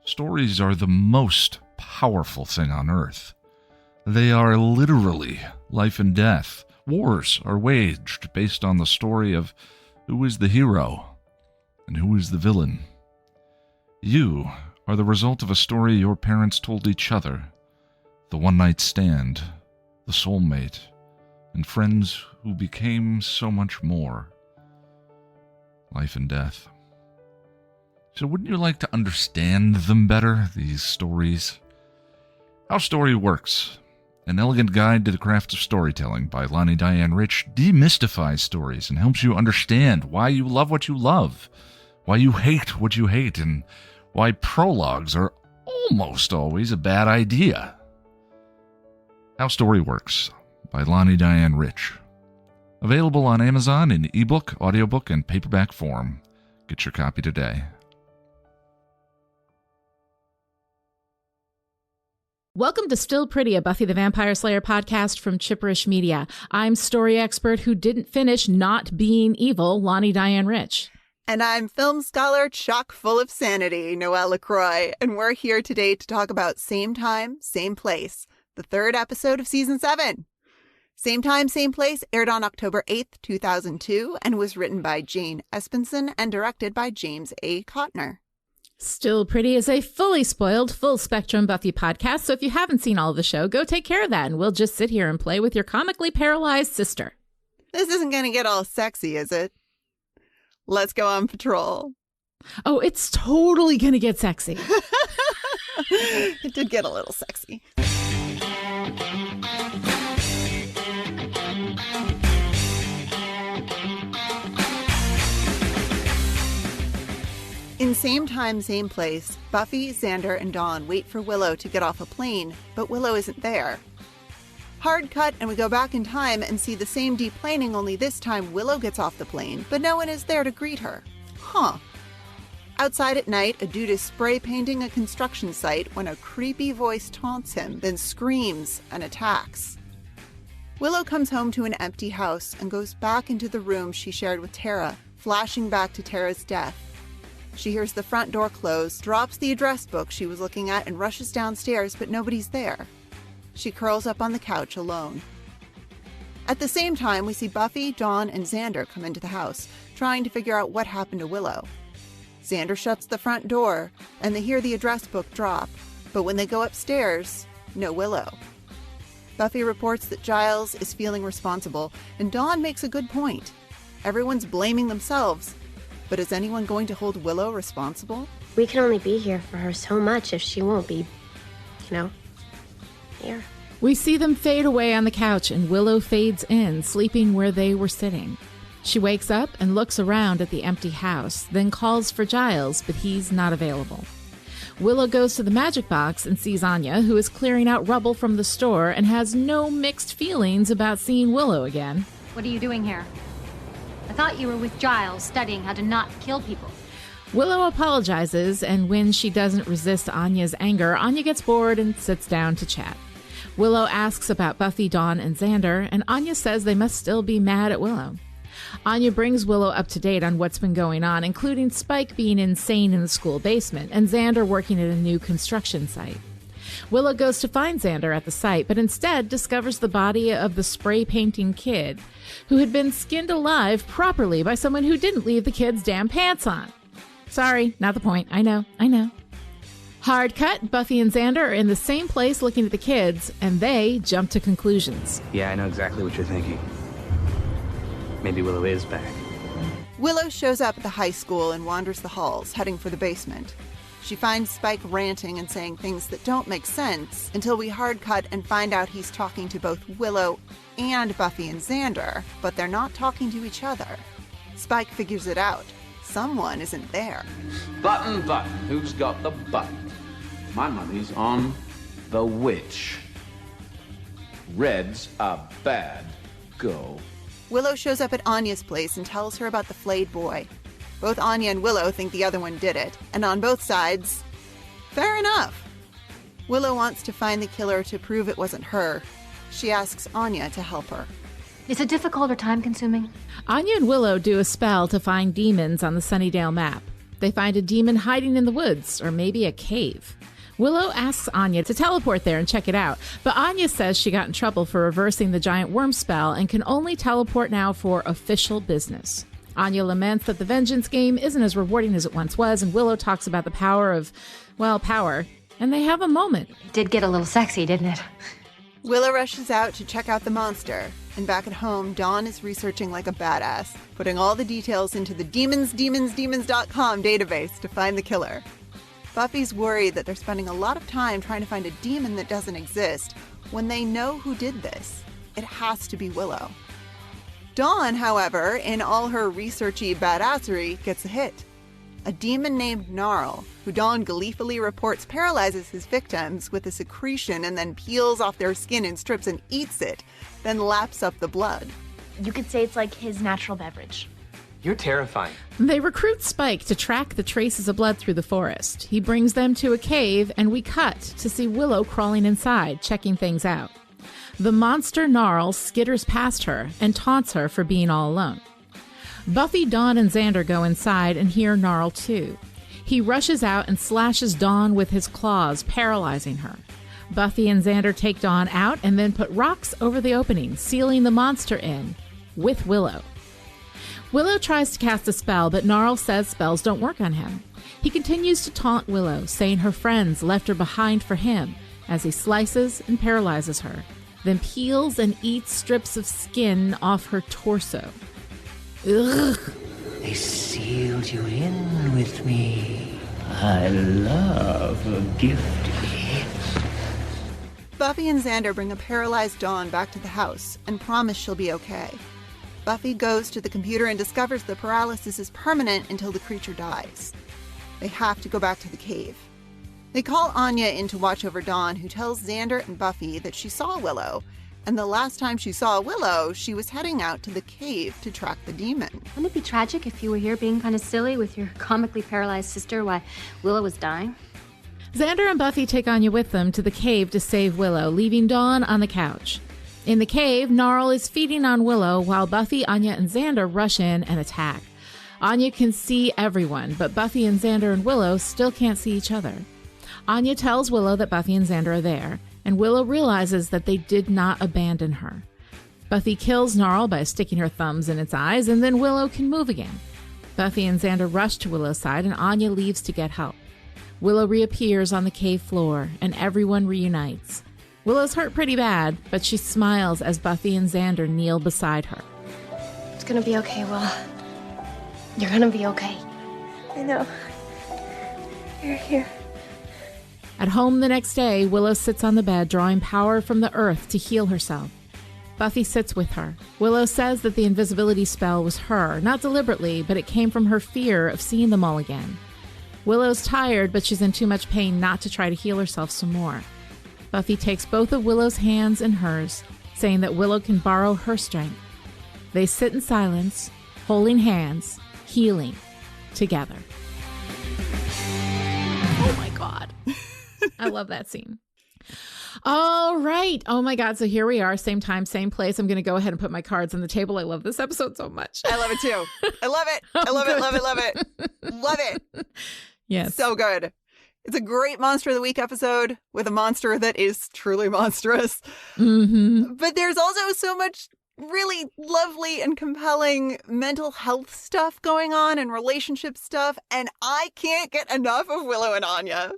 Stories are the most powerful thing on earth. They are literally life and death. Wars are waged based on the story of who is the hero and who is the villain. You are the result of a story your parents told each other, the one-night stand, the soulmate, and friends who became so much more. Life and death. So wouldn't you like to understand them better, these stories? How Story Works, an elegant guide to the craft of storytelling by Lonnie Diane Rich, demystifies stories and helps you understand why you love what you love, why you hate what you hate, and why prologues are almost always a bad idea. How Story Works by Lonnie Diane Rich. Available on Amazon in ebook, audiobook, and paperback form. Get your copy today. Welcome to Still Pretty, a Buffy the Vampire Slayer podcast from Chipperish Media. I'm story expert who didn't finish Not Being Evil, Lonnie Diane Rich. And I'm film scholar chock full of sanity, Noelle LaCroix. And we're here today to talk about Same Time, Same Place, the third episode of Season 7. Same Time, Same Place aired on October 8th, 2002, and was written by Jane Espenson and directed by James A. Cotner. Still Pretty is a fully spoiled, full-spectrum Buffy podcast, so if you haven't seen all of the show, go take care of that, and we'll just sit here and play with your comically paralyzed sister. This isn't going to get all sexy, is it? Let's go on patrol. Oh, it's totally going to get sexy. It did get a little sexy. In Same Time, Same Place, Buffy, Xander, and Dawn wait for Willow to get off a plane, but Willow isn't there. Hard cut, and we go back in time and see the same deplaning, only this time Willow gets off the plane, but no one is there to greet her. Huh. Outside at night, a dude is spray painting a construction site when a creepy voice taunts him, then screams and attacks. Willow comes home to an empty house and goes back into the room she shared with Tara, flashing back to Tara's death. She hears the front door close, drops the address book she was looking at, and rushes downstairs, but nobody's there. She curls up on the couch alone. At the same time, we see Buffy, Dawn, and Xander come into the house, trying to figure out what happened to Willow. Xander shuts the front door, and they hear the address book drop, but when they go upstairs, no Willow. Buffy reports that Giles is feeling responsible, and Dawn makes a good point. Everyone's blaming themselves. But is anyone going to hold Willow responsible? We can only be here for her so much if she won't be, here. We see them fade away on the couch, and Willow fades in, sleeping where they were sitting. She wakes up and looks around at the empty house, then calls for Giles, but he's not available. Willow goes to the magic box and sees Anya, who is clearing out rubble from the store and has no mixed feelings about seeing Willow again. What are you doing here? I thought you were with Giles, studying how to not kill people. Willow apologizes, and when she doesn't resist Anya's anger, Anya gets bored and sits down to chat. Willow asks about Buffy, Dawn, and Xander, and Anya says they must still be mad at Willow. Anya brings Willow up to date on what's been going on, including Spike being insane in the school basement and Xander working at a new construction site. Willow goes to find Xander at the site, but instead discovers the body of the spray-painting kid, who had been skinned alive properly by someone who didn't leave the kid's damn pants on. Sorry, not the point. I know. Hard cut, Buffy and Xander are in the same place looking at the kids, and they jump to conclusions. Yeah, I know exactly what you're thinking. Maybe Willow is back. Willow shows up at the high school and wanders the halls, heading for the basement. She finds Spike ranting and saying things that don't make sense until we hard cut and find out he's talking to both Willow and Buffy and Xander, but they're not talking to each other. Spike figures it out. Someone isn't there. Button, who's got the button? My money's on the witch. Red's a bad go. Willow shows up at Anya's place and tells her about the flayed boy. Both Anya and Willow think the other one did it, and on both sides, fair enough. Willow wants to find the killer to prove it wasn't her. She asks Anya to help her. Is it difficult or time-consuming? Anya and Willow do a spell to find demons on the Sunnydale map. They find a demon hiding in the woods, or maybe a cave. Willow asks Anya to teleport there and check it out, but Anya says she got in trouble for reversing the giant worm spell and can only teleport now for official business. Anya laments that the vengeance game isn't as rewarding as it once was, and Willow talks about the power of, well, power, and they have a moment. It did get a little sexy, didn't it? Willow rushes out to check out the monster, and back at home, Dawn is researching like a badass, putting all the details into the demons.com database to find the killer. Buffy's worried that they're spending a lot of time trying to find a demon that doesn't exist when they know who did this. It has to be Willow. Dawn, however, in all her researchy badassery, gets a hit. A demon named Gnarl, who Dawn gleefully reports paralyzes his victims with a secretion and then peels off their skin in strips and eats it, then laps up the blood. You could say it's like his natural beverage. You're terrifying. They recruit Spike to track the traces of blood through the forest. He brings them to a cave, and we cut to see Willow crawling inside, checking things out. The monster Gnarl skitters past her and taunts her for being all alone. Buffy, Dawn, and Xander go inside and hear Gnarl too. He rushes out and slashes Dawn with his claws, paralyzing her. Buffy and Xander take Dawn out and then put rocks over the opening, sealing the monster in, with Willow. Willow tries to cast a spell, but Gnarl says spells don't work on him. He continues to taunt Willow, saying her friends left her behind for him, as he slices and paralyzes her, then peels and eats strips of skin off her torso. Ugh. They sealed you in with me. I love a giftie. Buffy and Xander bring a paralyzed Dawn back to the house and promise she'll be okay. Buffy goes to the computer and discovers the paralysis is permanent until the creature dies. They have to go back to the cave. They call Anya in to watch over Dawn, who tells Xander and Buffy that she saw Willow, and the last time she saw Willow, she was heading out to the cave to track the demon. Wouldn't it be tragic if you were here being kind of silly with your comically paralyzed sister while Willow was dying? Xander and Buffy take Anya with them to the cave to save Willow, leaving Dawn on the couch. In the cave, Gnarl is feeding on Willow while Buffy, Anya, and Xander rush in and attack. Anya can see everyone, but Buffy and Xander and Willow still can't see each other. Anya tells Willow that Buffy and Xander are there, and Willow realizes that they did not abandon her. Buffy kills Gnarl by sticking her thumbs in its eyes, and then Willow can move again. Buffy and Xander rush to Willow's side, and Anya leaves to get help. Willow reappears on the cave floor, and everyone reunites. Willow's hurt pretty bad, but she smiles as Buffy and Xander kneel beside her. It's gonna be okay, Willow. You're gonna be okay. I know. You're here. At home the next day, Willow sits on the bed, drawing power from the earth to heal herself. Buffy sits with her. Willow says that the invisibility spell was her, not deliberately, but it came from her fear of seeing them all again. Willow's tired, but she's in too much pain not to try to heal herself some more. Buffy takes both of Willow's hands in hers, saying that Willow can borrow her strength. They sit in silence, holding hands, healing together. Oh my God. I love that scene. All right. Oh my God. So here we are. Same time, same place. I'm going to go ahead and put my cards on the table. I love this episode so much. I love it too. I love it. I love it, love it, love it. Love it. Yes. So good. It's a great Monster of the Week episode with a monster that is truly monstrous. Mm-hmm. But there's also so much really lovely and compelling mental health stuff going on and relationship stuff. And I can't get enough of Willow and Anya.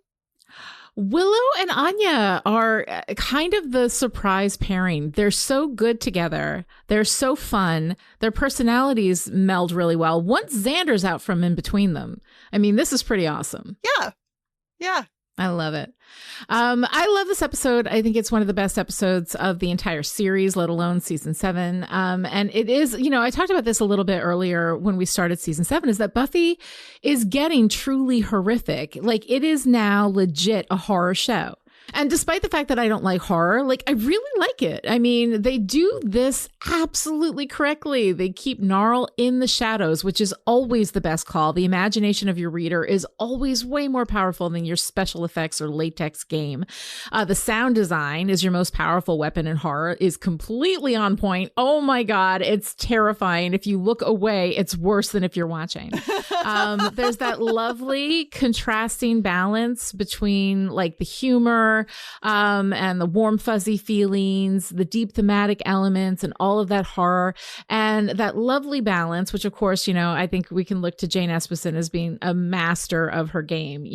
Willow and Anya are kind of the surprise pairing. They're so good together. They're so fun. Their personalities meld really well. Once Xander's out from in between them. I mean, this is pretty awesome. Yeah. Yeah. I love it. I love this episode. I think it's one of the best episodes of the entire series, let alone season 7. And it is, you know, I talked about this a little bit earlier when we started season 7, is that Buffy is getting truly horrific. Like, it is now legit a horror show. And despite the fact that I don't like horror, like I really like it. I mean, they do this absolutely correctly. They keep Gnarl in the shadows, which is always the best call. The imagination of your reader is always way more powerful than your special effects or latex game. The sound design is your most powerful weapon in horror, is completely on point. Oh my God, it's terrifying. If you look away, it's worse than if you're watching. There's that lovely contrasting balance between like the humor and the warm, fuzzy feelings, the deep thematic elements and all of that horror, and that lovely balance, which of course, I think we can look to Jane Espenson as being a master of her game.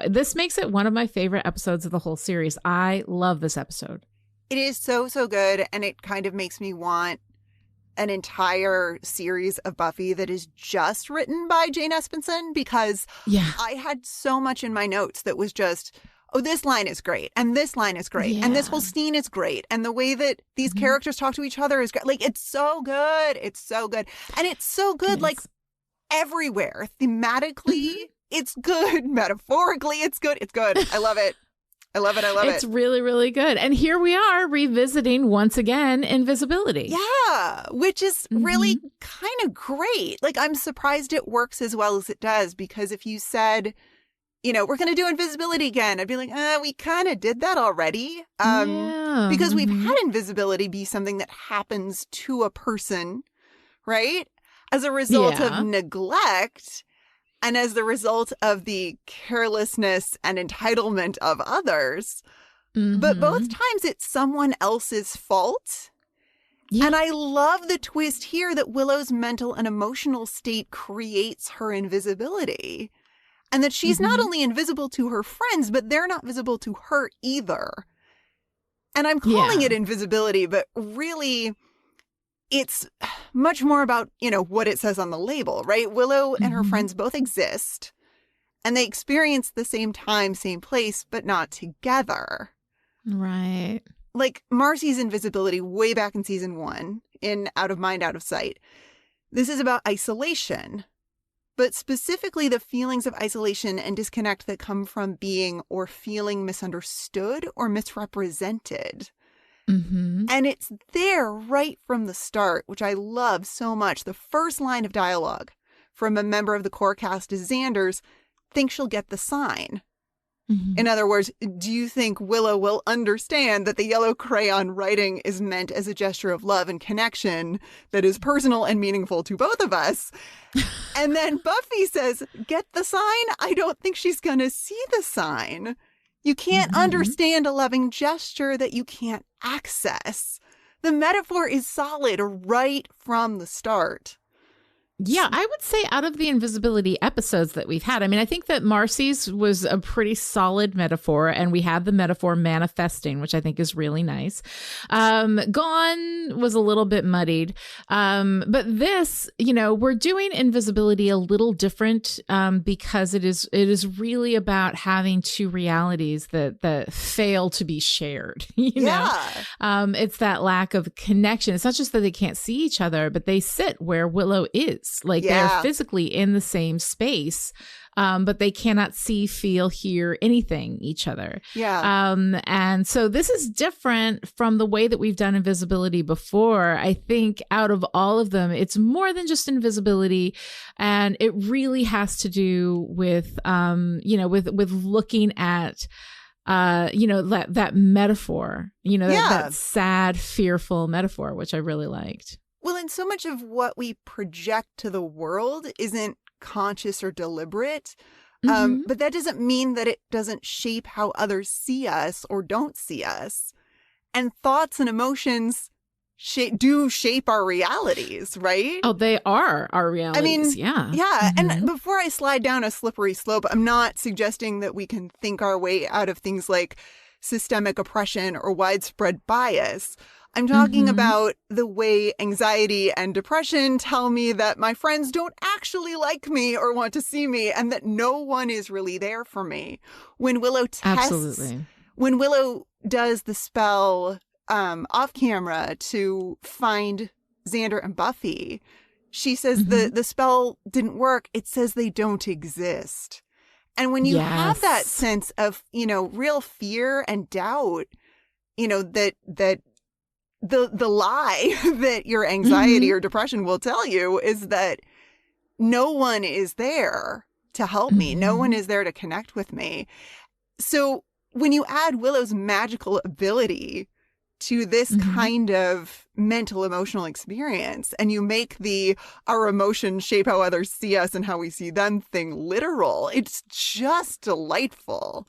This makes it one of my favorite episodes of the whole series. I love this episode. It is so, so good. And it kind of makes me want an entire series of Buffy that is just written by Jane Espenson, because I had so much in my notes that was just, oh, this line is great, and this line is great, and this whole scene is great, and the way that these characters talk to each other is great. Like, it's so good. It's so good. And it's so good, like, everywhere. Thematically, it's good. Metaphorically, it's good. It's good. I love it. I love it. I love it. It's really, really good. And here we are revisiting once again Invisibility. Yeah, which is really kind of great. Like, I'm surprised it works as well as it does, because if you said, we're going to do Invisibility again, I'd be like, we kind of did that already. Because we've had Invisibility be something that happens to a person, right? As a result of neglect. And as the result of the carelessness and entitlement of others. But both times it's someone else's fault. Yeah. And I love the twist here that Willow's mental and emotional state creates her invisibility. And that she's not only invisible to her friends, but they're not visible to her either. And I'm calling it invisibility, but really it's much more about, what it says on the label, right? Willow and her friends both exist, and they experience the same time, same place, but not together. Right. Like Marcy's invisibility way back in season 1 in Out of Mind, Out of Sight. This is about isolation, but specifically the feelings of isolation and disconnect that come from being or feeling misunderstood or misrepresented. And it's there right from the start, which I love so much. The first line of dialogue from a member of the core cast is Xander's, think she'll get the sign. In other words, do you think Willow will understand that the yellow crayon writing is meant as a gesture of love and connection that is personal and meaningful to both of us? And then Buffy says, get the sign? I don't think she's going to see the sign. You can't understand a loving gesture that you can't access. The metaphor is solid right from the start. Yeah, I would say out of the invisibility episodes that we've had, I mean, I think that Marcy's was a pretty solid metaphor, and we had the metaphor manifesting, which I think is really nice. Gone was a little bit muddied. But this, we're doing invisibility a little different because it is really about having two realities that fail to be shared. It's that lack of connection. It's not just that they can't see each other, but they sit where Willow is. Like they're physically in the same space, but they cannot see, feel, hear anything each other. And so this is different from the way that we've done invisibility before. I think out of all of them, it's more than just invisibility, and it really has to do with with looking at that metaphor, that sad, fearful metaphor, which I really liked. Well, and so much of what we project to the world isn't conscious or deliberate, but that doesn't mean that it doesn't shape how others see us or don't see us. And thoughts and emotions do shape our realities, right? Oh, they are our realities. I mean, yeah. And before I slide down a slippery slope, I'm not suggesting that we can think our way out of things like systemic oppression or widespread bias. I'm talking about the way anxiety and depression tell me that my friends don't actually like me or want to see me, and that no one is really there for me. When Willow when Willow does the spell off camera to find Xander and Buffy, she says the spell didn't work. It says they don't exist. And when you have that Yes. sense of, real fear and doubt, that the lie that your anxiety or depression will tell you is that no one is there to help me. No one is there to connect with me. So when you add Willow's magical ability to this kind of mental emotional experience, and you make our emotions shape how others see us and how we see them thing literal, it's just delightful.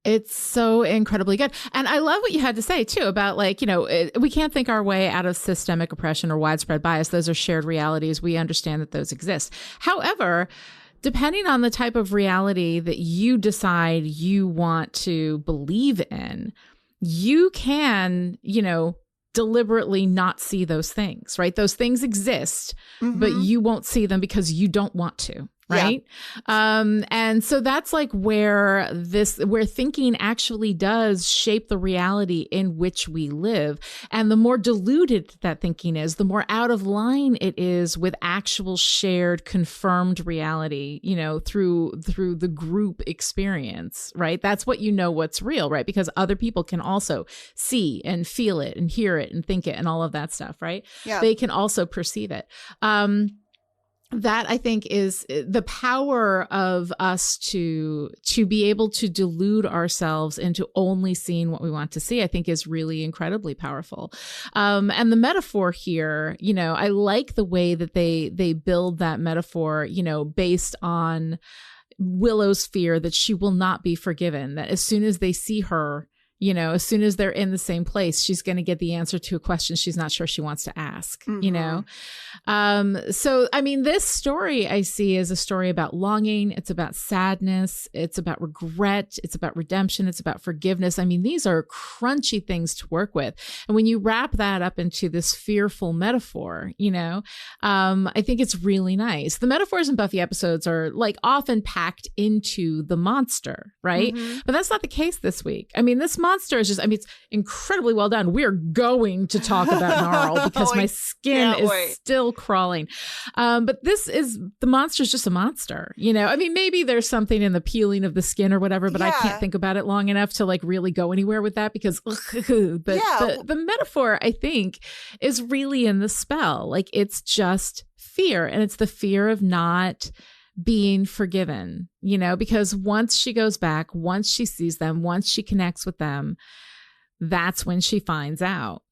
It's so incredibly good. And I love what you had to say, too, about we can't think our way out of systemic oppression or widespread bias. Those are shared realities. We understand that those exist. However, depending on the type of reality that you decide you want to believe in, you can, deliberately not see those things, right? Those things exist, but you won't see them because you don't want to. Right. Yeah. And so that's where thinking actually does shape the reality in which we live. And the more diluted that thinking is, the more out of line it is with actual shared confirmed reality, through the group experience. Right. That's what what's real. Right. Because other people can also see and feel it and hear it and think it and all of that stuff. Right. Yeah. They can also perceive it. That I think is the power of us to be able to delude ourselves into only seeing what we want to see, I think is really incredibly powerful. And the metaphor here, I like the way that they build that metaphor, based on Willow's fear that she will not be forgiven, that as soon as they see her, as soon as they're in the same place, she's going to get the answer to a question she's not sure she wants to ask, So, I mean, this story I see is a story about longing. It's about sadness. It's about regret. It's about redemption. It's about forgiveness. I mean, these are crunchy things to work with. And when you wrap that up into this fearful metaphor, I think it's really nice. The metaphors in Buffy episodes are often packed into the monster, right? But that's not the case this week. I mean, this monster is it's incredibly well done. We're going to talk about Gnarl because my skin is still crawling. But the monster is just a monster, I mean, maybe there's something in the peeling of the skin or whatever, but I can't think about it long enough to really go anywhere with that because the metaphor, I think, is really in the spell. It's just fear, and it's the fear of not being forgiven, because once she goes back, once she sees them, once she connects with them, that's when she finds out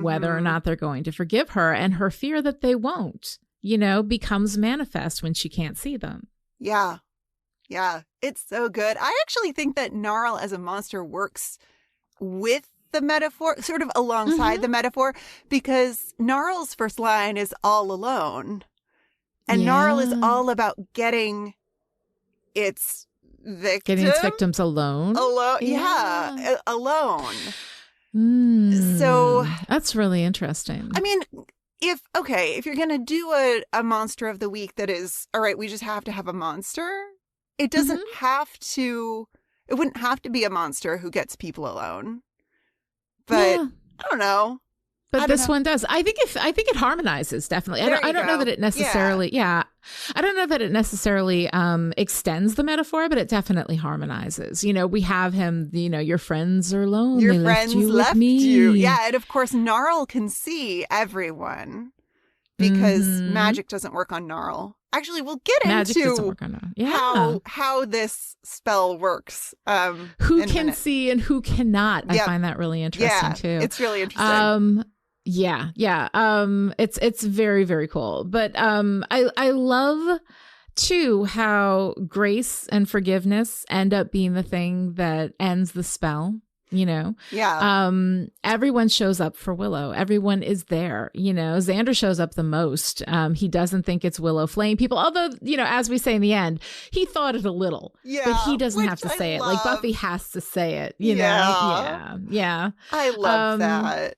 whether or not they're going to forgive her. And her fear that they won't, becomes manifest when she can't see them. Yeah. Yeah. It's so good. I actually think that Gnarl as a monster works with the metaphor, sort of alongside the metaphor, because Gnarl's first line is all alone. And Gnarl is all about getting its victims alone. Alone. Yeah. Alone. So that's really interesting. I mean, if you're going to do a monster of the week that is, all right, we just have to have a monster. It doesn't it wouldn't have to be a monster who gets people alone. But I don't know. But this one does. I think it harmonizes, definitely. I don't know that it necessarily, I don't know that it necessarily extends the metaphor, but it definitely harmonizes. We have him, your friends are alone. Your they friends left you. Yeah, and of course, Gnarl can see everyone because magic doesn't work on Gnarl. Actually, we'll get into how this spell works. Who can see and who cannot. I find that really interesting, too. It's really interesting. It's very, very cool. But I love too how grace and forgiveness end up being the thing that ends the spell. Everyone shows up for Willow. Everyone is there. Xander shows up the most. He doesn't think it's Willow flaying people, although as we say in the end, he thought it a little, but he doesn't have to say it. Buffy has to say it. Yeah. I love that.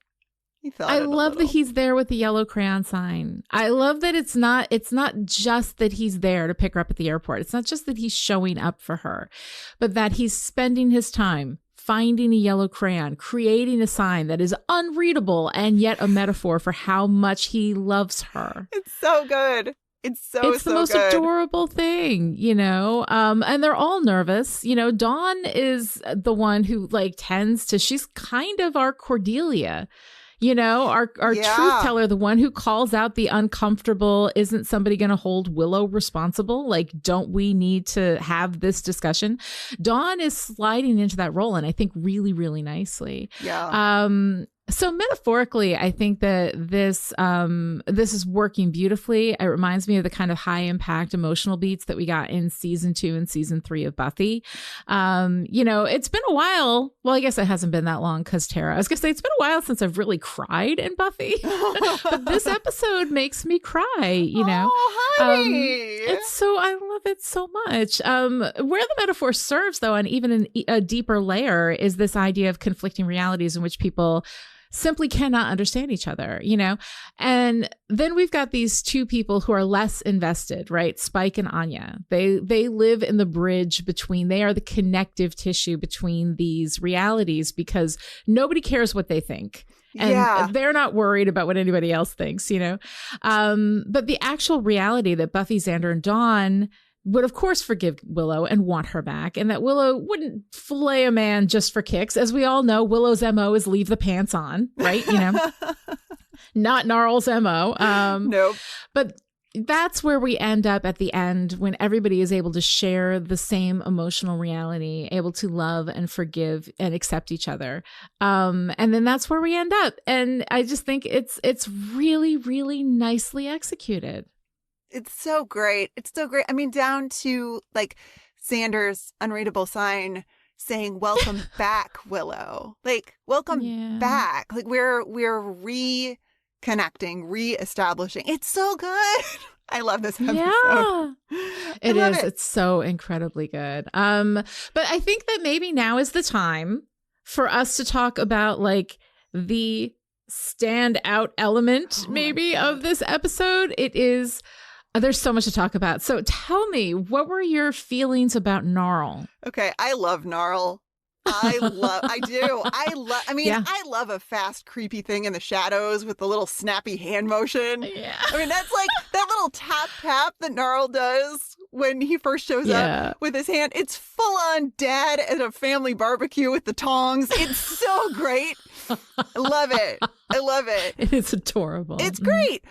I love that he's there with the yellow crayon sign. I love that it's not just that he's there to pick her up at the airport. It's not just that he's showing up for her, but that he's spending his time finding a yellow crayon, creating a sign that is unreadable and yet a metaphor for how much he loves her. It's so good. It's so the most good. adorable thing, you know? And they're all nervous. You know, Dawn is the one who like tends to, she's kind of our Cordelia, you know, our truth teller, the one who calls out the uncomfortable. Isn't somebody going to hold Willow responsible? Like, don't we need to have this discussion? Dawn is sliding into that role, and I think really, really nicely. Yeah. So metaphorically, I think that this is working beautifully. It reminds me of the kind of high impact emotional beats that we got in season 2 and season 3 of Buffy. You know, it's been a while. Well, I guess it hasn't been that long because Tara, I was gonna say it's been a while since I've really cried in Buffy, but this episode makes me cry. You know, honey. I love it so much. Where the metaphor serves, though, and even in a deeper layer, is this idea of conflicting realities in which people simply cannot understand each other, you know? And then we've got these two people who are less invested, right? Spike and Anya. They live in the bridge between, they are the connective tissue between these realities because nobody cares what they think. And they're not worried about what anybody else thinks, you know? But the actual reality that Buffy, Xander, and Dawn would of course forgive Willow and want her back, and that Willow wouldn't flay a man just for kicks. As we all know, Willow's MO is leave the pants on, right? You know, not Gnarl's MO. Nope. But that's where we end up at the end, when everybody is able to share the same emotional reality, able to love and forgive and accept each other. And then that's where we end up. And I just think it's really, really nicely executed. It's so great. It's so great. I mean, down to like Xander's unreadable sign saying, "Welcome back, Willow." Like, welcome back. Like we're reconnecting, reestablishing. It's so good. I love this episode. Yeah, it is. It's so incredibly good. But I think that maybe now is the time for us to talk about like the standout element maybe of this episode. It is. There's so much to talk about. So tell me, what were your feelings about Gnarl? Okay, I love Gnarl. I love a fast, creepy thing in the shadows with the little snappy hand motion. Yeah. I mean, that's like that little tap that Gnarl does when he first shows up with his hand. It's full on dad at a family barbecue with the tongs. It's so great. I love it. I love it. It's adorable. It's great.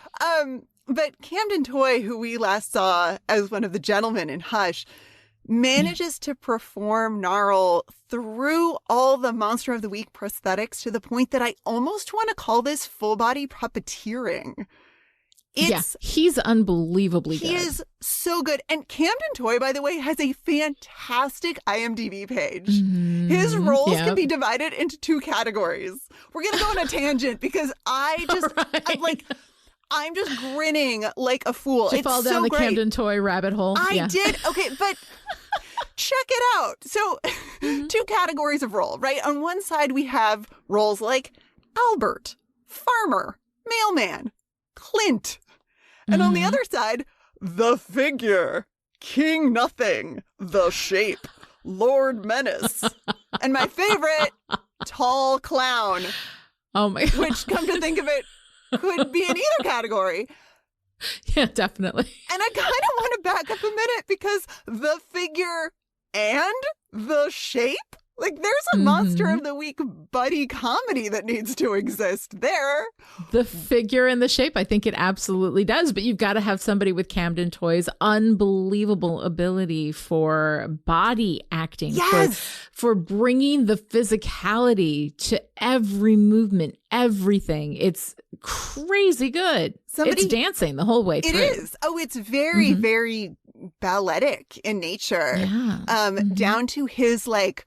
But Camden Toy, who we last saw as one of the gentlemen in Hush, manages to perform Gnarl through all the Monster of the Week prosthetics to the point that I almost want to call this full body puppeteering. He's unbelievably good. He is so good. And Camden Toy, by the way, has a fantastic IMDb page. Mm-hmm. His roles can be divided into 2 categories. We're going to go on a tangent because I'm just grinning like a fool. Did you fall down the Camden Toy rabbit hole? I did. Okay, but check it out. So 2 categories of role, right? On one side, we have roles like Albert, Farmer, Mailman, Clint. And on the other side, the Figure, King Nothing, the Shape, Lord Menace. And my favorite, Tall Clown. Oh my God. Which, come to think of it, could be in either category. Yeah, definitely. And I kind of want to back up a minute because the Figure and the Shape, like there's a Monster of the Week buddy comedy that needs to exist there. The Figure and the Shape, I think it absolutely does. But you've got to have somebody with Camden Toy's unbelievable ability for body acting, for bringing the physicality to every movement, everything. It's crazy good. It's dancing the whole way through. It is. Oh, it's very, very balletic in nature. Yeah. Down to his like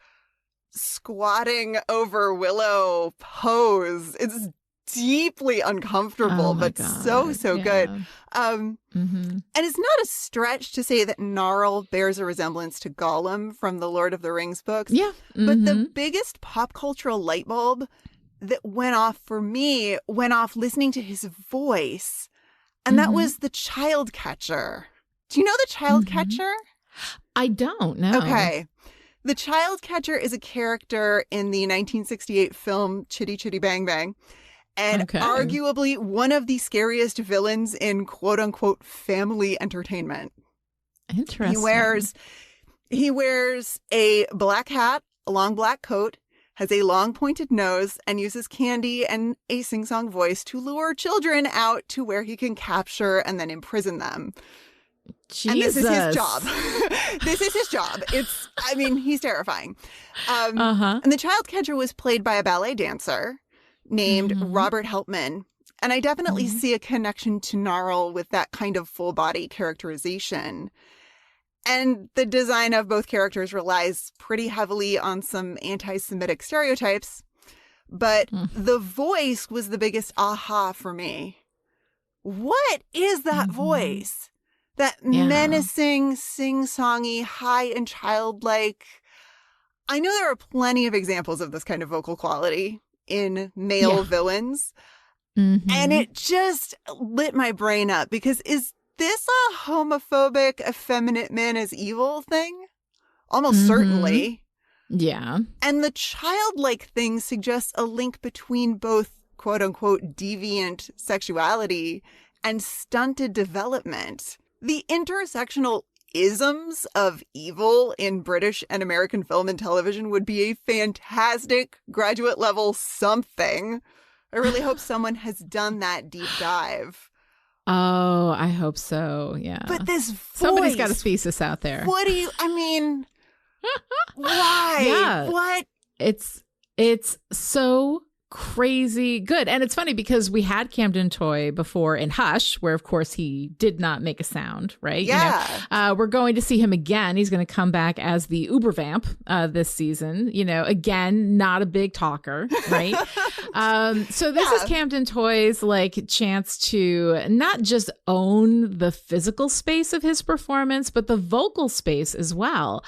squatting over Willow pose. It's deeply uncomfortable, but so good. And it's not a stretch to say that Gnarl bears a resemblance to Gollum from the Lord of the Rings books. Yeah. But the biggest pop cultural light bulb that went off for me went off listening to his voice. And that was the child catcher. Do you know the child catcher? I don't know. Okay. The child catcher is a character in the 1968 film Chitty Chitty Bang Bang. and arguably one of the scariest villains in quote unquote family entertainment. Interesting. He wears a black hat, a long black coat, has a long pointed nose, and uses candy and a sing-song voice to lure children out to where he can capture and then imprison them. Jesus. And this is his job. This is his job. He's terrifying. And the child catcher was played by a ballet dancer named Robert Helpman. And I definitely see a connection to Gnarl with that kind of full body characterization. And the design of both characters relies pretty heavily on some anti-Semitic stereotypes. But the voice was the biggest aha for me. What is that voice? That menacing, sing-songy, high and childlike. I know there are plenty of examples of this kind of vocal quality in male villains. And it just lit my brain up because is this a homophobic, effeminate man as evil thing? Almost certainly. Yeah. And the childlike thing suggests a link between both quote unquote deviant sexuality and stunted development. The intersectional isms of evil in British and American film and television would be a fantastic graduate level something. I really hope someone has done that deep dive. Oh, I hope so. Yeah. But this voice. Somebody's got a thesis out there. Why? Yeah. What? It's so crazy good. And it's funny because we had Camden Toy before in Hush, where of course he did not make a sound, right? Yeah. We're going to see him again. He's going to come back as the Uber Vamp this season. Again, not a big talker, right? So this is Camden Toy's chance to not just own the physical space of his performance, but the vocal space as well.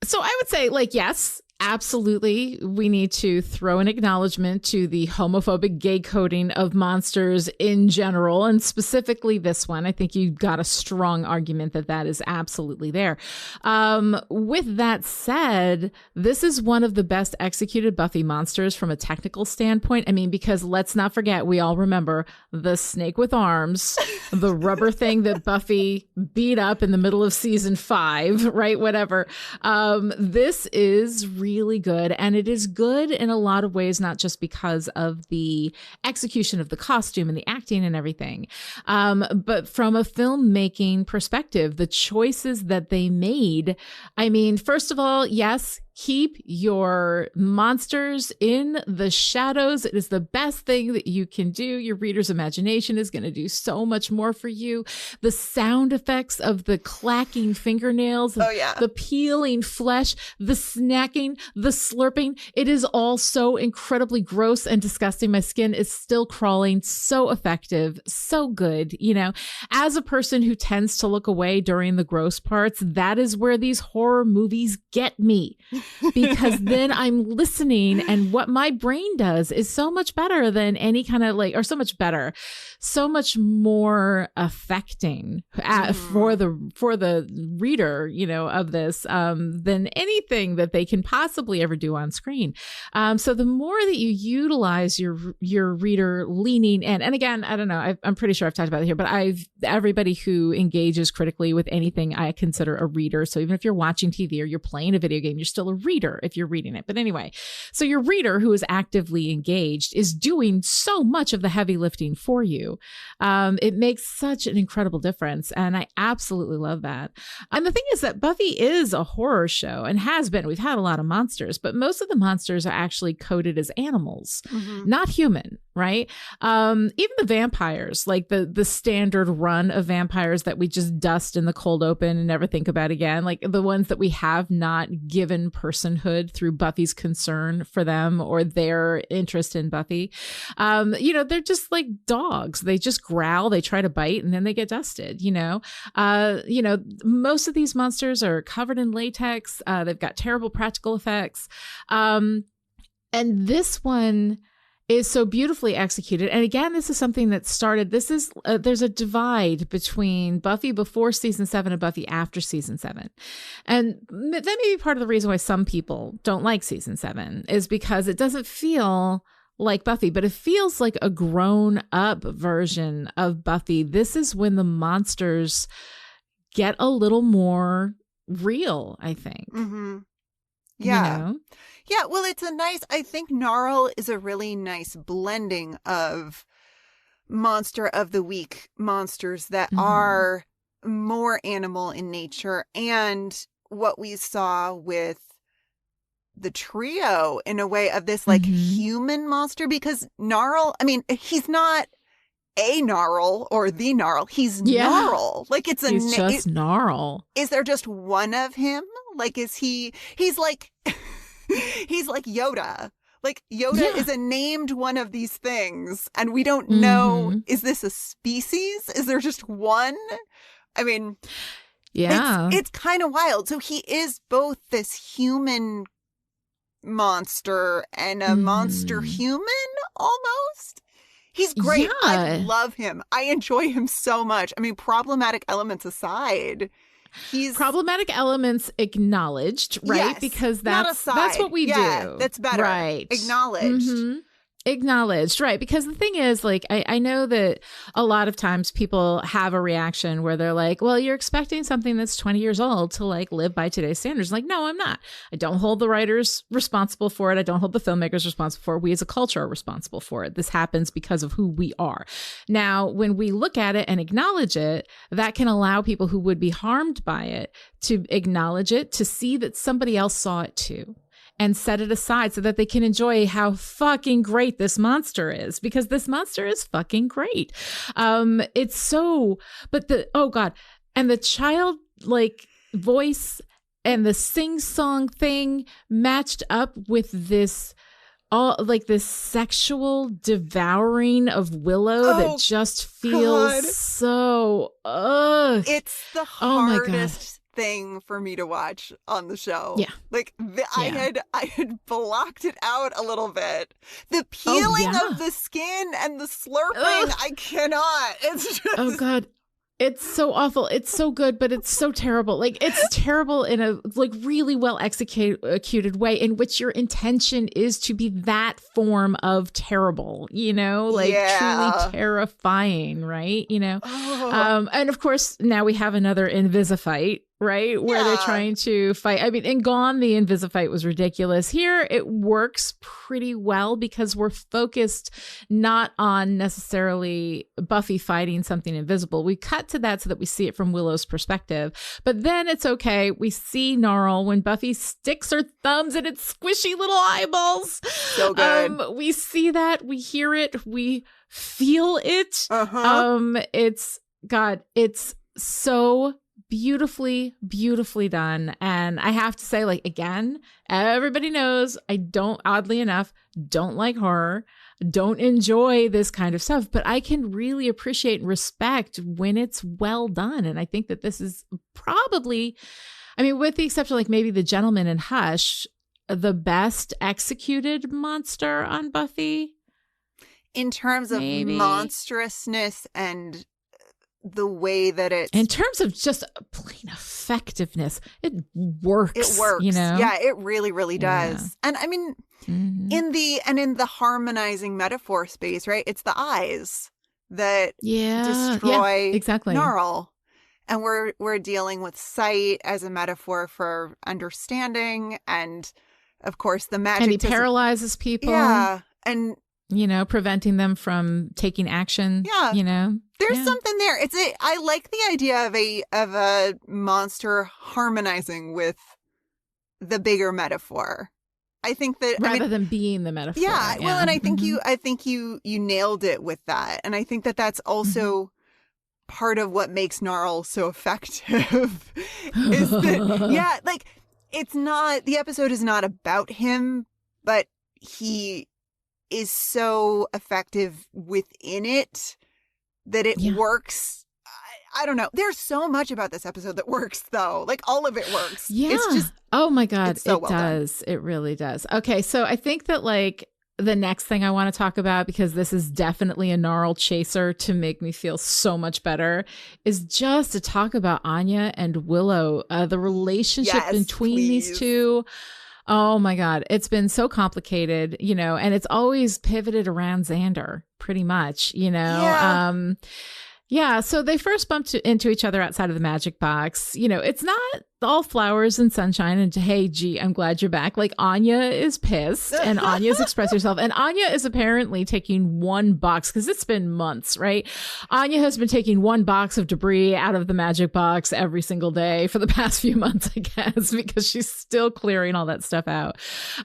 So I would say yes, absolutely. We need to throw an acknowledgement to the homophobic gay coding of monsters in general, and specifically this one. I think you got a strong argument that is absolutely there. With that said, this is one of the best executed Buffy monsters from a technical standpoint. Because let's not forget, we all remember the snake with arms, the rubber thing that Buffy beat up in the middle of season 5, right? Whatever. This is really good, and it is good in a lot of ways, not just because of the execution of the costume and the acting and everything, but from a filmmaking perspective, the choices that they made. First of all, yes, keep your monsters in the shadows. It is the best thing that you can do. Your reader's imagination is going to do so much more for you. The sound effects of the clacking fingernails, the peeling flesh, the snacking, the slurping. It is all so incredibly gross and disgusting. My skin is still crawling. So effective. So good. As a person who tends to look away during the gross parts, that is where these horror movies get me. Because then I'm listening, and what my brain does is so much better than any kind of so much more affecting for the reader, of this than anything that they can possibly ever do on screen. So the more that you utilize your reader leaning in, and again, I don't know, I'm pretty sure I've talked about it here, but everybody who engages critically with anything I consider a reader. So even if you're watching TV or you're playing a video game, you're still a reader if you're reading it. But anyway, so your reader who is actively engaged is doing so much of the heavy lifting for you. It makes such an incredible difference. And I absolutely love that. And the thing is that Buffy is a horror show and has been. We've had a lot of monsters, but most of the monsters are actually coded as animals, not human, right? Even the vampires, like the standard run of vampires that we just dust in the cold open and never think about again, like the ones that we have not given personhood through Buffy's concern for them or their interest in Buffy. They're just like dogs. They just growl, they try to bite, and then they get dusted, most of these monsters are covered in latex. They've got terrible practical effects. And this one is so beautifully executed. And again, this is something that started, there's a divide between Buffy before season 7 and Buffy after season 7. And that may be part of the reason why some people don't like season 7 is because it doesn't feel like Buffy, but it feels like a grown up version of Buffy. This is when the monsters get a little more real, I think. Mm-hmm. Yeah. You know? Yeah, well, I think Gnarl is a really nice blending of monster of the week monsters that are more animal in nature and what we saw with the trio in a way of this like human monster, because Gnarl, I mean, he's not a Gnarl or the Gnarl. He's Gnarl. Like he's just Gnarl. Is there just one of him? Like, he's like, he's like Yoda. Like Yoda is a named one of these things and we don't know, is this a species? Is there just one? I mean, it's kind of wild. So he is both this human monster and a monster human almost. He's great. Yeah. I love him. I enjoy him so much. I mean, problematic elements aside, he's problematic elements acknowledged, right? Yes, because that's what we do. That's better. Right. Acknowledged. Acknowledged, right? Because the thing is, like, I know that a lot of times people have a reaction where they're like, well, you're expecting something that's 20 years old to like live by today's standards. Like, no, I'm not. I don't hold the writers responsible for it. I don't hold the filmmakers responsible for it. We as a culture are responsible for it. This happens because of who we are. Now, when we look at it and acknowledge it, that can allow people who would be harmed by it to acknowledge it, to see that somebody else saw it too, and set it aside so that they can enjoy how fucking great this monster is, because this monster is fucking great. It's so, but and the child like voice and the sing song thing matched up with this this sexual devouring of Willow that just feels so, it's the hardest thing for me to watch on the show. Yeah. Like I had blocked it out a little bit. The peeling of the skin and the slurping, I cannot. It's just oh god. It's so awful. It's so good, but it's so terrible. Like, it's terrible in a like really well executed way in which your intention is to be that form of terrible, you know, like truly terrifying, right? You know, and of course now we have another Invisifight, right? Where they're trying to fight. I mean, in Gone, the Invisifight was ridiculous. Here, it works pretty well because we're focused not on necessarily Buffy fighting something invisible. We cut to that so that we see it from Willow's perspective. But then it's okay. We see Gnarl when Buffy sticks her thumbs in its squishy little eyeballs. So good. We see that. We hear it. We feel it. It's so beautifully done. And I have to say, like, again, everybody knows I don't, oddly enough, don't like horror, don't enjoy this kind of stuff, but I can really appreciate and respect when it's well done. And I think that this is probably, I mean, with the exception of like maybe The Gentleman and Hush, the best executed monster on Buffy. In terms of monstrousness and the way that it, in terms of just plain effectiveness, it works. It works, you know. Yeah, it really does. And I mean, in the harmonizing metaphor space, right? It's the eyes that destroy exactly. Gnarl, and we're dealing with sight as a metaphor for understanding, and of course the magic. And he paralyzes people. Yeah, and you know, preventing them from taking action. Yeah, you know. There's something there. I like the idea of a monster harmonizing with the bigger metaphor. I think that rather than being the metaphor. Yeah. Well, and I think you nailed it with that. And I think that that's also part of what makes Gnarl so effective is that, like, it's not, the episode is not about him, but he is so effective within it that it works. I don't know. There's so much about this episode that works, though. Like, all of it works. Yeah. It's just, oh my God. so it well does. Done. It really does. Okay. So I think that, like, the next thing I want to talk about, because this is definitely a Gnarl chaser to make me feel so much better, is just to talk about Anya and Willow, the relationship between these two. Oh my God. It's been so complicated, and it's always pivoted around Xander pretty much, Yeah. Yeah, so they first bumped into each other outside of the magic box. It's not all flowers and sunshine and hey, gee, I'm glad you're back. Like Anya is pissed and Anya's expressed herself. And Anya is apparently taking one box because it's been months, right? Anya has been taking one box of debris out of the magic box every single day for the past few months, I guess, because she's still clearing all that stuff out.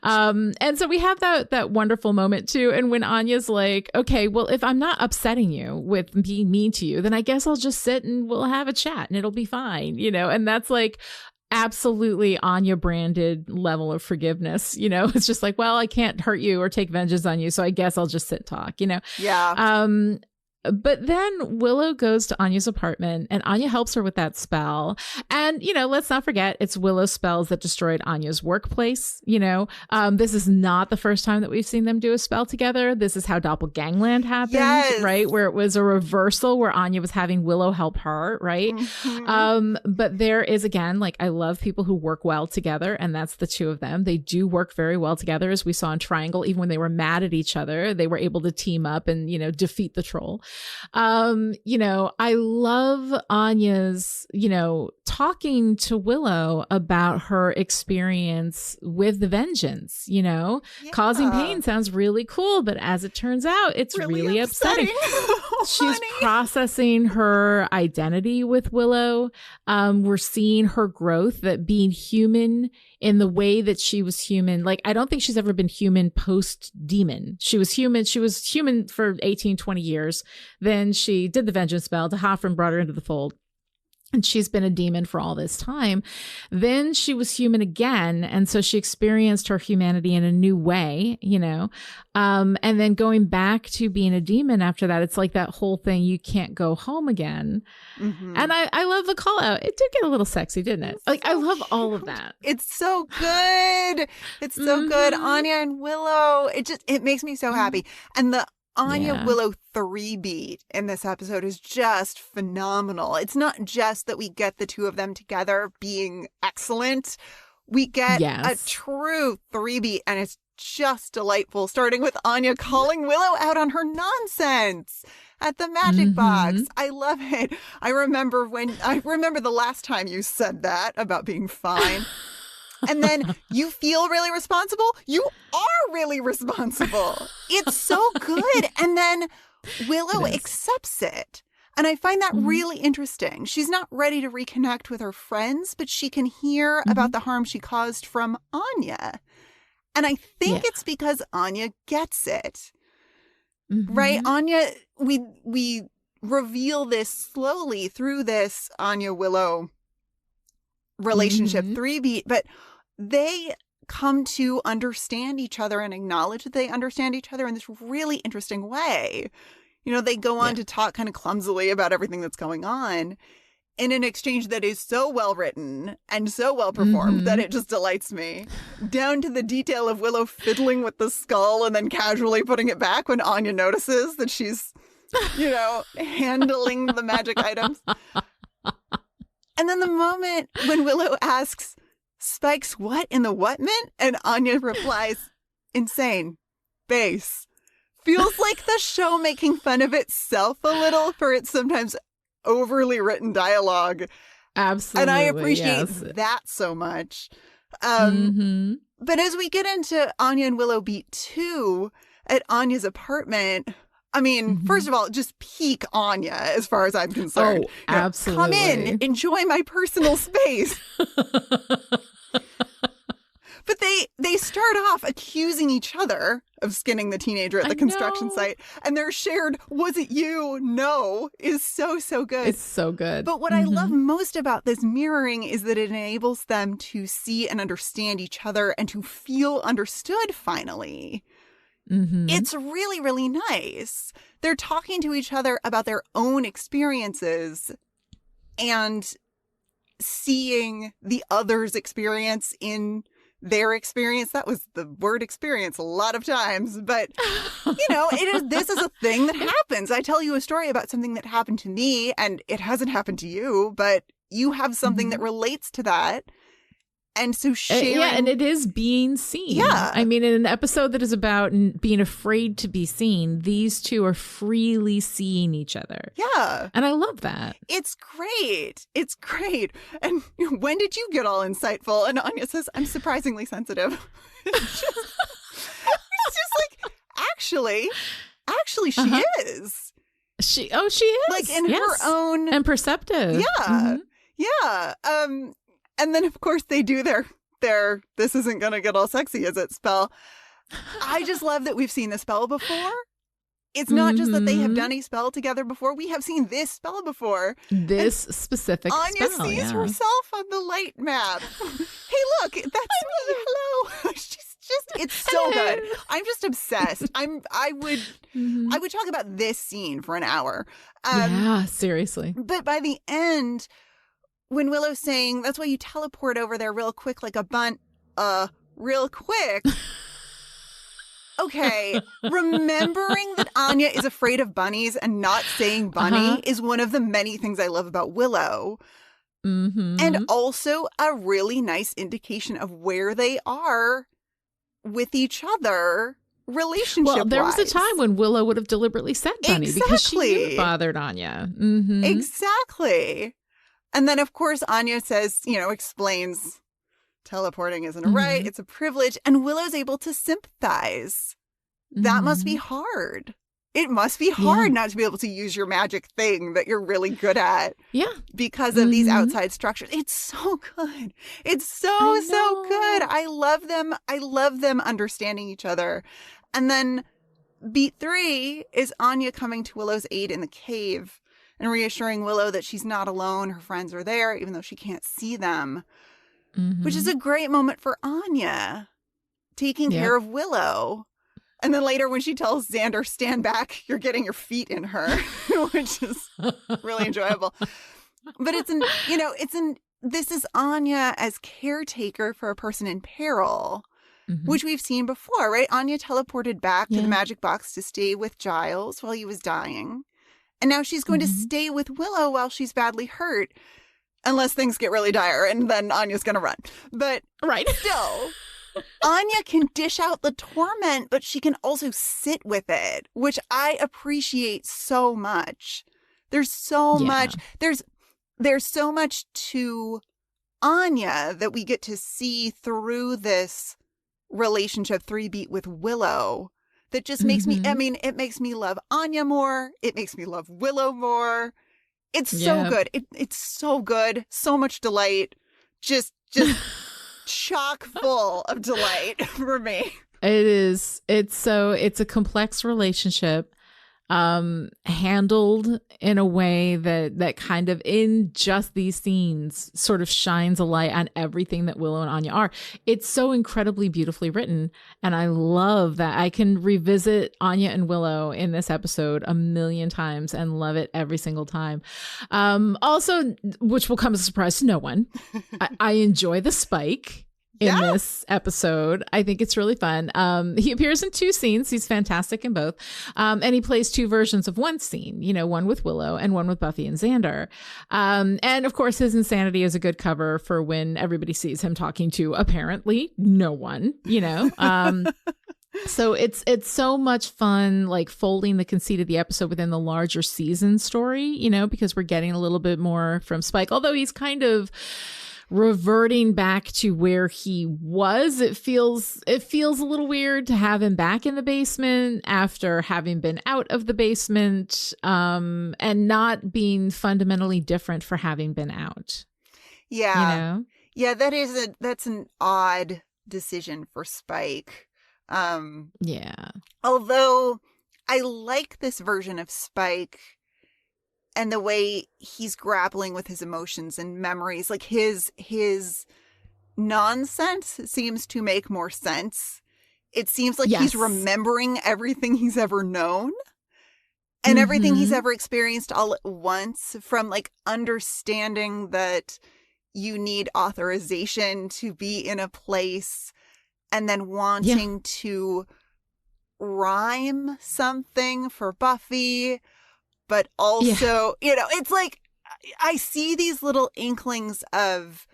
And so we have that wonderful moment too. And when Anya's like, okay, well, if I'm not upsetting you with being mean to you, then I guess I'll just sit and we'll have a chat and it'll be fine, and that's like, absolutely Anya branded level of forgiveness. It's just like, well, I can't hurt you or take vengeance on you, so I guess I'll just sit and talk, Yeah. But then Willow goes to Anya's apartment and Anya helps her with that spell. And, let's not forget it's Willow's spells that destroyed Anya's workplace. This is not the first time that we've seen them do a spell together. This is how Doppelgangland happened, Yes. right? Where it was a reversal where Anya was having Willow help her, right? Mhm. But there is, again, like, I love people who work well together, and that's the two of them. They do work very well together, as we saw in Triangle. Even when they were mad at each other, they were able to team up and, defeat the troll. I love Anya's, talking to Willow about her experience with the vengeance, causing pain sounds really cool, but as it turns out, it's really upsetting. She's processing her identity with Willow. We're seeing her growth, that being human in the way that she was human. Like, I don't think she's ever been human post demon. She was human for 18, 20 years. Then she did the vengeance spell. Hoffman brought her into the fold. And she's been a demon for all this time. Then she was human again. And so she experienced her humanity in a new way, and then going back to being a demon after that, it's like that whole thing, you can't go home again. Mm-hmm. And I love the call out. It did get a little sexy, didn't it? Like, I love all of that. It's so good. It's so good. Anya and Willow. It makes me so happy. And the Anya Willow 3 beat in this episode is just phenomenal. It's not just that we get the two of them together being excellent. We get a true 3 beat, and it's just delightful, starting with Anya calling Willow out on her nonsense at the magic box. I love it. I remember the last time you said that about being fine. And then you feel really responsible. You are really responsible. It's so good. And then Willow accepts it. And I find that really interesting. She's not ready to reconnect with her friends, but she can hear about the harm she caused from Anya. And I think it's because Anya gets it. Right? Anya, we reveal this slowly through this Anya-Willow relationship 3 beat, but they come to understand each other and acknowledge that they understand each other in this really interesting way. They go on to talk kind of clumsily about everything that's going on in an exchange that is so well written and so well performed that it just delights me. Down to the detail of Willow fiddling with the skull and then casually putting it back when Anya notices that she's, handling the magic items. And then the moment when Willow asks, Spike's what in the what mint? And Anya replies, insane, base. Feels like the show making fun of itself a little for its sometimes overly written dialogue. Absolutely. And I appreciate that so much. But as we get into Anya and Willow beat 2 at Anya's apartment, I mean, first of all, just peak Anya as far as I'm concerned. Oh, absolutely. Come in, enjoy my personal space. But they start off accusing each other of skinning the teenager at the construction site. And their shared, was it you? No, is so, so good. It's so good. But what I love most about this mirroring is that it enables them to see and understand each other and to feel understood finally. It's really, really nice. They're talking to each other about their own experiences and seeing the other's experience in their experience. That was the word experience a lot of times, but this is a thing that happens. I tell you a story about something that happened to me and it hasn't happened to you, but you have something that relates to that. And so sharing... Yeah, and it is being seen. Yeah. I mean, in an episode that is about being afraid to be seen, these two are freely seeing each other. Yeah. And I love that. It's great. It's great. And when did you get all insightful? And Anya says, I'm surprisingly sensitive. It's just like, actually, she is. She is. Like in her own... And perceptive. Yeah. Mm-hmm. Yeah. And then, of course, they do their this isn't going to get all sexy, is it, spell. I just love that we've seen the spell before. It's not just that they have done a spell together before. We have seen this spell before. This specific Anya spell, sees herself on the light map. Hey, look, that's me. Hello. She's just, it's so good. I'm just obsessed. I would talk about this scene for an hour. Yeah, seriously. But by the end, when Willow's saying, that's why you teleport over there real quick like a bunt, real quick. Okay, remembering that Anya is afraid of bunnies and not saying bunny is one of the many things I love about Willow. Mm-hmm. And also a really nice indication of where they are with each other relationship-wise. Well, there was a time when Willow would have deliberately said bunny because she knew it bothered Anya. Mm-hmm. Exactly. And then, of course, Anya says, explains teleporting isn't a right, it's a privilege. And Willow's able to sympathize. That must be hard. It must be hard not to be able to use your magic thing that you're really good at. Yeah. Because of these outside structures. It's so good. It's so good. I love them. I love them understanding each other. And then beat 3 is Anya coming to Willow's aid in the cave and reassuring Willow that she's not alone. Her friends are there, even though she can't see them. Which is a great moment for Anya taking care of Willow. And then later when she tells Xander, stand back, you're getting your feet in her, which is really enjoyable. But this is Anya as caretaker for a person in peril, which we've seen before, right? Anya teleported back to the magic box to stay with Giles while he was dying. And now she's going to stay with Willow while she's badly hurt. Unless things get really dire, and then Anya's going to run. But still, Anya can dish out the torment, but she can also sit with it, which I appreciate so much. There's so much. There's so much to Anya that we get to see through this relationship 3-beat with Willow that just makes me, it makes me love Anya more. It makes me love Willow more. It's so good. It's so good. So much delight. Just chock full of delight for me. It is. It's a complex relationship, handled in a way that kind of in just these scenes sort of shines a light on everything that Willow and Anya are. It's so incredibly beautifully written. And I love that I can revisit Anya and Willow in this episode a million times and love it every single time. Also, which will come as a surprise to no one, I enjoy the Spike in this episode. I think it's really fun. He appears in 2 scenes. He's fantastic in both. And he plays 2 versions of one scene, one with Willow and one with Buffy and Xander. And of course, his insanity is a good cover for when everybody sees him talking to apparently no one, So it's so much fun, like folding the conceit of the episode within the larger season story, because we're getting a little bit more from Spike, although he's kind of reverting back to where he was. It feels a little weird to have him back in the basement after having been out of the basement, and not being fundamentally different for having been out. Yeah. Yeah, that's an odd decision for Spike. Although I like this version of Spike and the way he's grappling with his emotions and memories. Like his nonsense seems to make more sense. It seems like he's remembering everything he's ever known and everything he's ever experienced all at once, from like understanding that you need authorization to be in a place and then wanting to rhyme something for Buffy. But also, it's like I see these little inklings of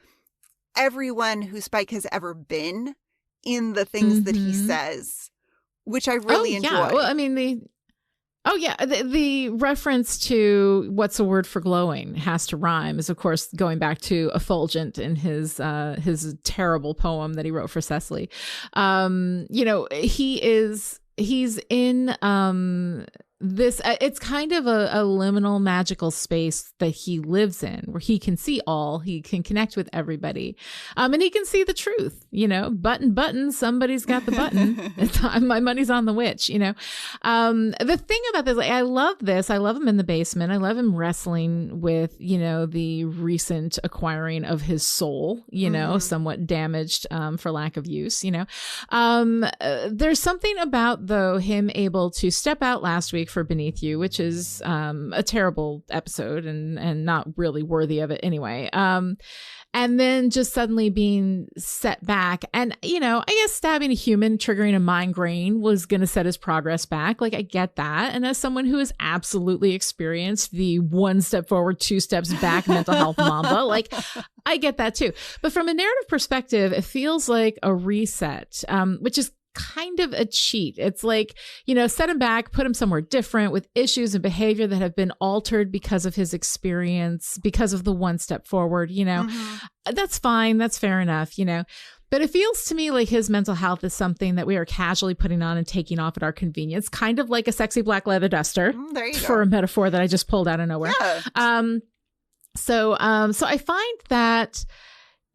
everyone who Spike has ever been in the things that he says, which I really enjoy. Yeah. Well, I mean, the reference to what's the word for glowing has to rhyme is, of course, going back to Effulgent in his terrible poem that he wrote for Cecily. He's in this, it's kind of a liminal magical space that he lives in where he can see all, he can connect with everybody. And he can see the truth, button, somebody's got the button. My money's on the witch, The thing about this, I love this. I love him in the basement. I love him wrestling with, the recent acquiring of his soul, somewhat damaged, for lack of use, there's something about, though, him able to step out last week for Beneath You, which is a terrible episode and not really worthy of it anyway. And then just suddenly being set back. And, I guess stabbing a human, triggering a migraine was going to set his progress back. Like, I get that. And as someone who has absolutely experienced the 1 step forward, 2 steps back mental health mamba, like, I get that too. But from a narrative perspective, it feels like a reset, which is kind of a cheat. It's like, set him back, put him somewhere different with issues and behavior that have been altered because of his experience, because of the 1 step forward, That's fine. That's fair enough, But it feels to me like his mental health is something that we are casually putting on and taking off at our convenience, kind of like a sexy black leather duster, there you for go. A metaphor that I just pulled out of nowhere. Yeah. So I find that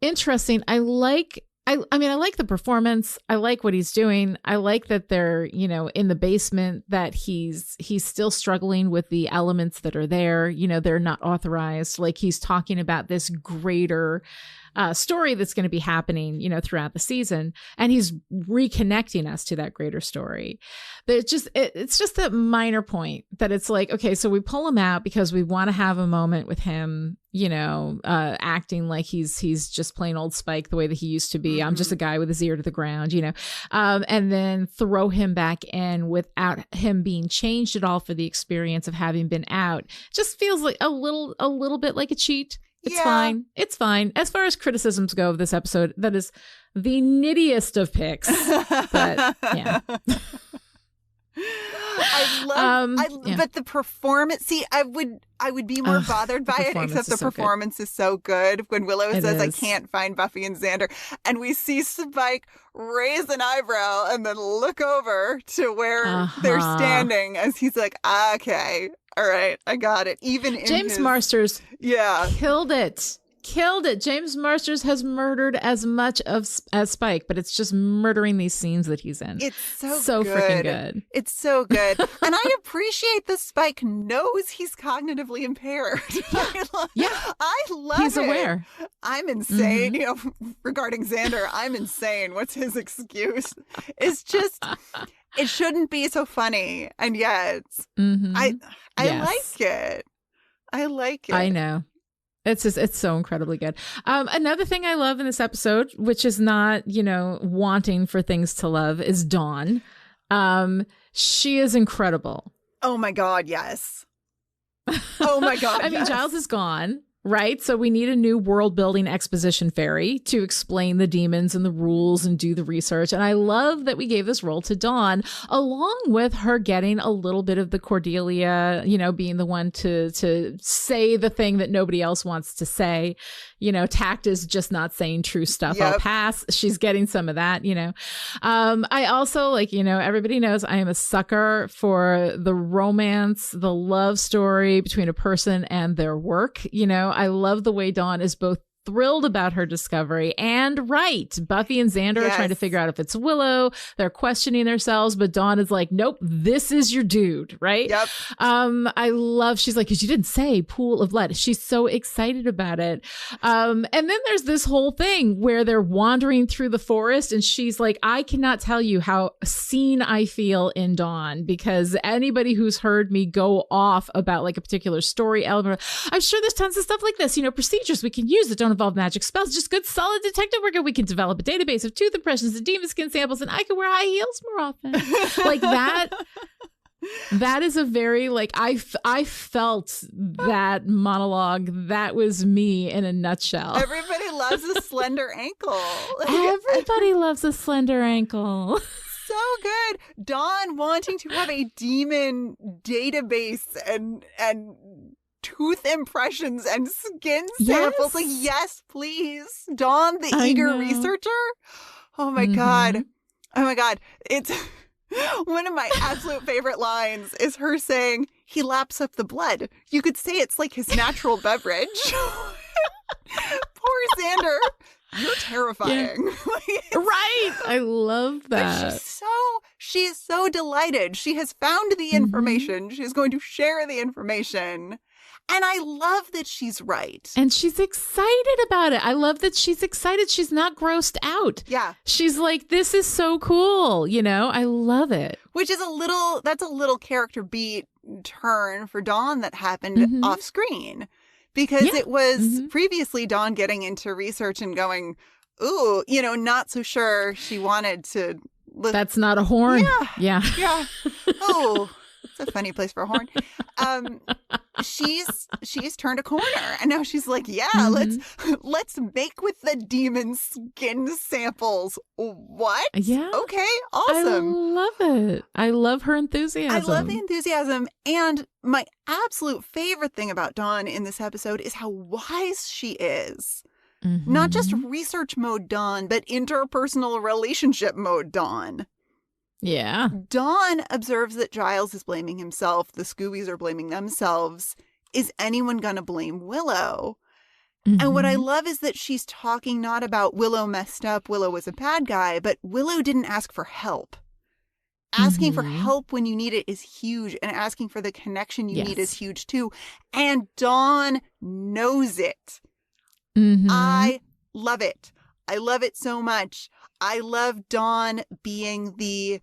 interesting. I like the performance. I like what he's doing. I like that they're, in the basement, that he's still struggling with the elements that are there. They're not authorized. Like, he's talking about this greater story that's going to be happening, throughout the season. And he's reconnecting us to that greater story. But it's just a minor point that it's like, okay, so we pull him out because we want to have a moment with him, acting like he's just plain old Spike the way that he used to be. I'm just a guy with his ear to the ground, and then throw him back in without him being changed at all for the experience of having been out. Just feels like a little bit like a cheat. It's fine. It's fine. As far as criticisms go of this episode, that is the nittiest of picks. But yeah. But the performance, I would be more bothered by it, except the performance is so good. When Willow says, I can't find Buffy and Xander, and we see Spike raise an eyebrow and then look over to where they're standing as he's like, okay, all right, I got it. Even in James Marsters killed it. James Marsters has murdered as much as Spike, but it's just murdering these scenes that he's in. It's so freaking good. It's so good. And I appreciate that Spike knows he's cognitively impaired. I love he's it. Aware. I'm insane. Regarding Xander, I'm insane. What's his excuse? It's just, it shouldn't be so funny. And yet, I like it. I like it. I know. It's so incredibly good. Another thing I love in this episode, which is not, wanting for things to love, is Dawn. She is incredible. Oh my God, yes. Oh my God, I mean, Giles is gone. Right. So we need a new world building exposition fairy to explain the demons and the rules and do the research. And I love that we gave this role to Dawn, along with her getting a little bit of the Cordelia, being the one to say the thing that nobody else wants to say. Tact is just not saying true stuff. I'll pass. She's getting some of that, I also everybody knows I am a sucker for the romance, the love story between a person and their work. I love the way Dawn is both thrilled about her discovery and right. Buffy and Xander are trying to figure out if it's Willow. They're questioning themselves, but Dawn is like, nope, this is your dude, right? Yep. I love, she's like, because you didn't say pool of lead. She's so excited about it. And then there's this whole thing where they're wandering through the forest and she's like, I cannot tell you how seen I feel in Dawn, because anybody who's heard me go off about like a particular story element, I'm sure there's tons of stuff like this, procedures we can use that don't involve magic spells, just good solid detective work, and we can develop a database of tooth impressions and demon skin samples, and I can wear high heels more often. Like that is a very I felt that monologue. That was me in a nutshell. Everybody loves a slender ankle. Everybody loves a slender ankle. So good. Dawn wanting to have a demon database and tooth impressions and skin samples. Yes. Like, yes, please. Dawn, the I eager know. researcher. Oh my God. Oh my God. It's one of my absolute favorite lines is her saying, he laps up the blood. You could say it's like his natural beverage. Poor Xander. You're terrifying. Yeah. Right. I love that. But she's so delighted. She has found the information. She's going to share the information. And I love that she's right. And she's excited about it. I love that she's excited. She's not grossed out. Yeah. She's like, this is so cool. You know, I love it. Which is that's a little character beat turn for Dawn that happened off screen. Because it was previously Dawn getting into research and going, ooh, not so sure she wanted to. That's not a horn. Yeah. Oh, it's a funny place for a horn. She's turned a corner, and now she's like, let's make with the demon skin samples. What? Yeah. Okay. Awesome. I love it. I love her enthusiasm. I love the enthusiasm. And my absolute favorite thing about Dawn in this episode is how wise she is. Not just research mode Dawn, but interpersonal relationship mode Dawn. Yeah. Dawn observes that Giles is blaming himself. The Scoobies are blaming themselves. Is anyone going to blame Willow? And what I love is that she's talking not about Willow messed up, Willow was a bad guy, but Willow didn't ask for help. Asking for help when you need it is huge, and asking for the connection you need is huge too. And Dawn knows it. I love it. I love it so much. I love Dawn being the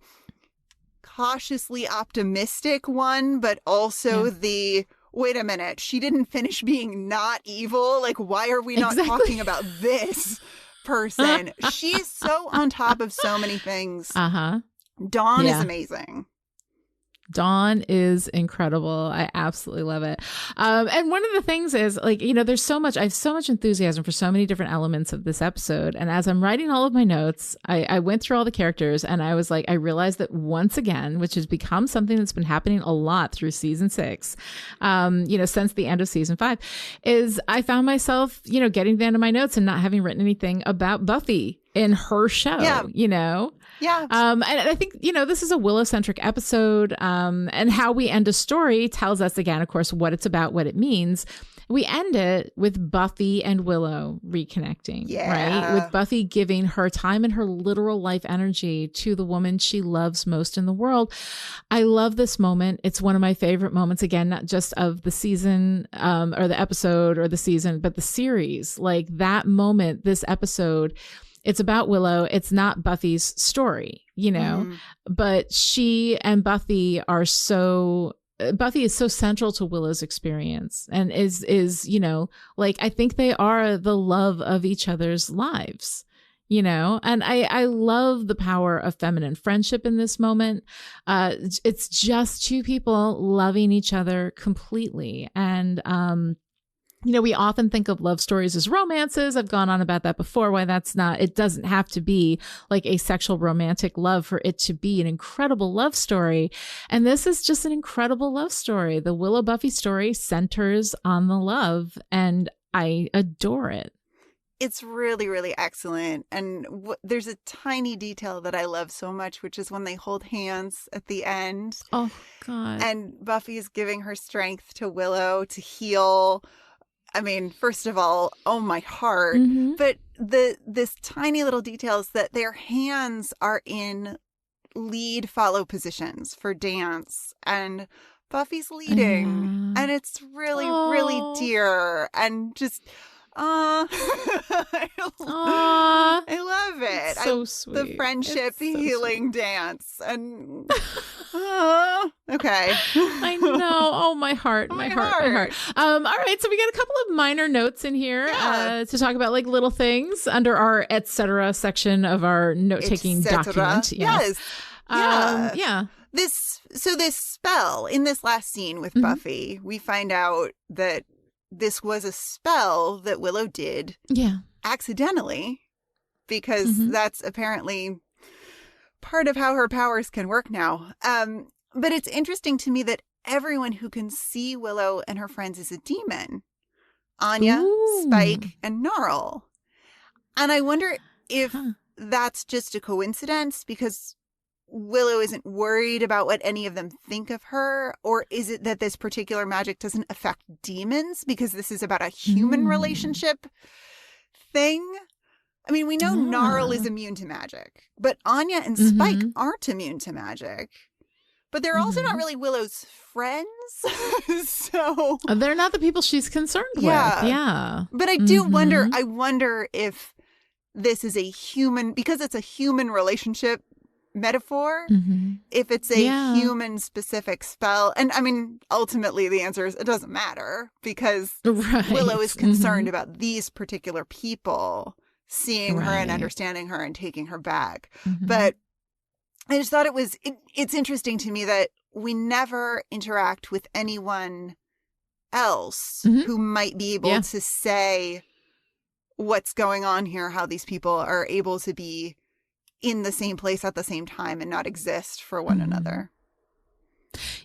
cautiously optimistic one, but also the, wait a minute, she didn't finish being not evil. Like, why are we not talking about this person? She's so on top of so many things. Dawn is amazing. Dawn is incredible. I absolutely love it. And one of the things is, like, there's so much, I have so much enthusiasm for so many different elements of this episode. And as I'm writing all of my notes, I went through all the characters, and I was like, I realized that once again, which has become something that's been happening a lot through season 6, since the end of season 5, is I found myself, getting to the end of my notes and not having written anything about Buffy in her show, Yeah. And I think, this is a Willow-centric episode, and how we end a story tells us, again, of course, what it's about, what it means. We end it with Buffy and Willow reconnecting, right? With Buffy giving her time and her literal life energy to the woman she loves most in the world. I love this moment. It's one of my favorite moments, again, not just of the season or the episode or the season, but the series. Like that moment, this episode, it's about Willow. It's not Buffy's story, but she and Buffy are Buffy is so central to Willow's experience, and is, I think they are the love of each other's lives, and I love the power of feminine friendship in this moment. It's just two people loving each other completely. And, we often think of love stories as romances. I've gone on about that before, why that's not, it doesn't have to be like a sexual romantic love for it to be an incredible love story. And this is just an incredible love story. The Willow Buffy story centers on the love, and I adore it. It's really, really excellent. And there's a tiny detail that I love so much, which is when they hold hands at the end. Oh, God. And Buffy is giving her strength to Willow to heal. I mean, first of all, oh my heart. But this tiny little detail is that their hands are in lead follow positions for dance, and Buffy's leading, and it's really, really dear, and just I love it. It's so sweet. The friendship healing dance, and okay. I know. Oh, my heart, my heart. All right, so we got a couple of minor notes in here to talk about, like, little things under our etc. section of our note-taking document. Yes. This spell in this last scene with Buffy, we find out that this was a spell that Willow did accidentally, because that's apparently part of how her powers can work now. But it's interesting to me that everyone who can see Willow and her friends is a demon. Anya, Spike, and Gnarl. And I wonder if that's just a coincidence because Willow isn't worried about what any of them think of her, or is it that this particular magic doesn't affect demons because this is about a human relationship thing? I mean, we know Gnarl is immune to magic, but Anya and Spike aren't immune to magic. But they're also not really Willow's friends, so... They're not the people she's concerned with. Yeah. But I do wonder, I wonder if this is a human, because it's a human relationship metaphor, if it's a human-specific spell. And I mean, ultimately the answer is it doesn't matter, because Willow is concerned about these particular people seeing her and understanding her and taking her back. But I just thought it's interesting to me that we never interact with anyone else who might be able to say what's going on here, how these people are able to be in the same place at the same time and not exist for one another.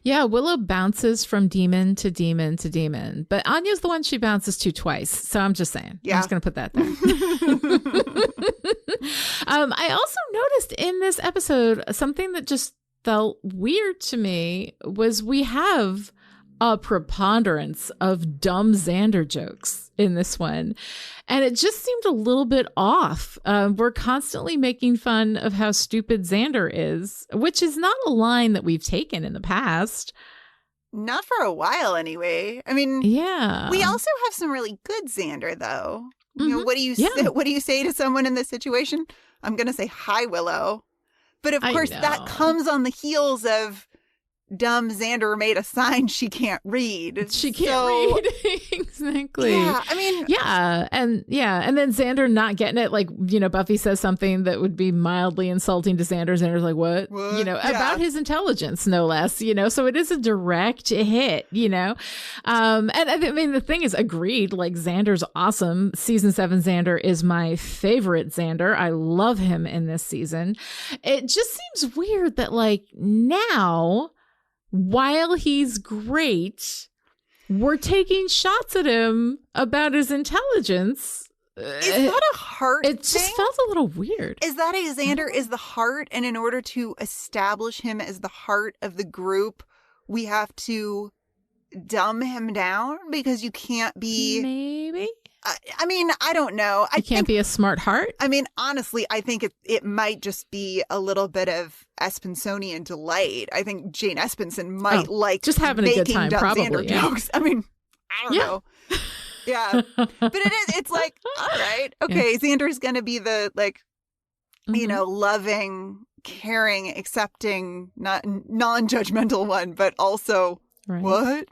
Yeah, Willow bounces from demon to demon to demon, but Anya's the one she bounces to twice. So I'm just saying. Yeah. I'm just going to put that there. I also noticed in this episode something that just felt weird to me was we have a preponderance of dumb Xander jokes in this one. And it just seemed a little bit off. We're constantly making fun of how stupid Xander is, which is not a line that we've taken in the past. Not for a while, anyway. I mean, we also have some really good Xander, though. You know, what do you say to someone in this situation? I'm going to say, hi, Willow. But of course, that comes on the heels of dumb Xander made a sign she can't read. She can't read. Exactly. Yeah. I mean. And then Xander not getting it. Like, you know, Buffy says something that would be mildly insulting to Xander. Xander's like, what? You know, about his intelligence, no less, you know, so it is a direct hit, you know. And I mean, the thing is, agreed, like Xander's awesome. Season 7 Xander is my favorite Xander. I love him in this season. It just seems weird that like now, while he's great, we're taking shots at him about his intelligence. Is that a heart It just thing? felt a little weird. Is that a Xander is the heart, and in order to establish him as the heart of the group, we have to dumb him down? Because you can't be... Maybe? I mean, I don't know. You can't be a smart heart? I mean, honestly, I think it might just be a little bit of Espensonian delight. I think Jane Espenson might like just having a good time, dumb probably. Xander jokes. I mean, I don't know. Yeah. But it's like, all right, okay, Xander's going to be the, like, you know, loving, caring, accepting, not non-judgmental one, but also, what?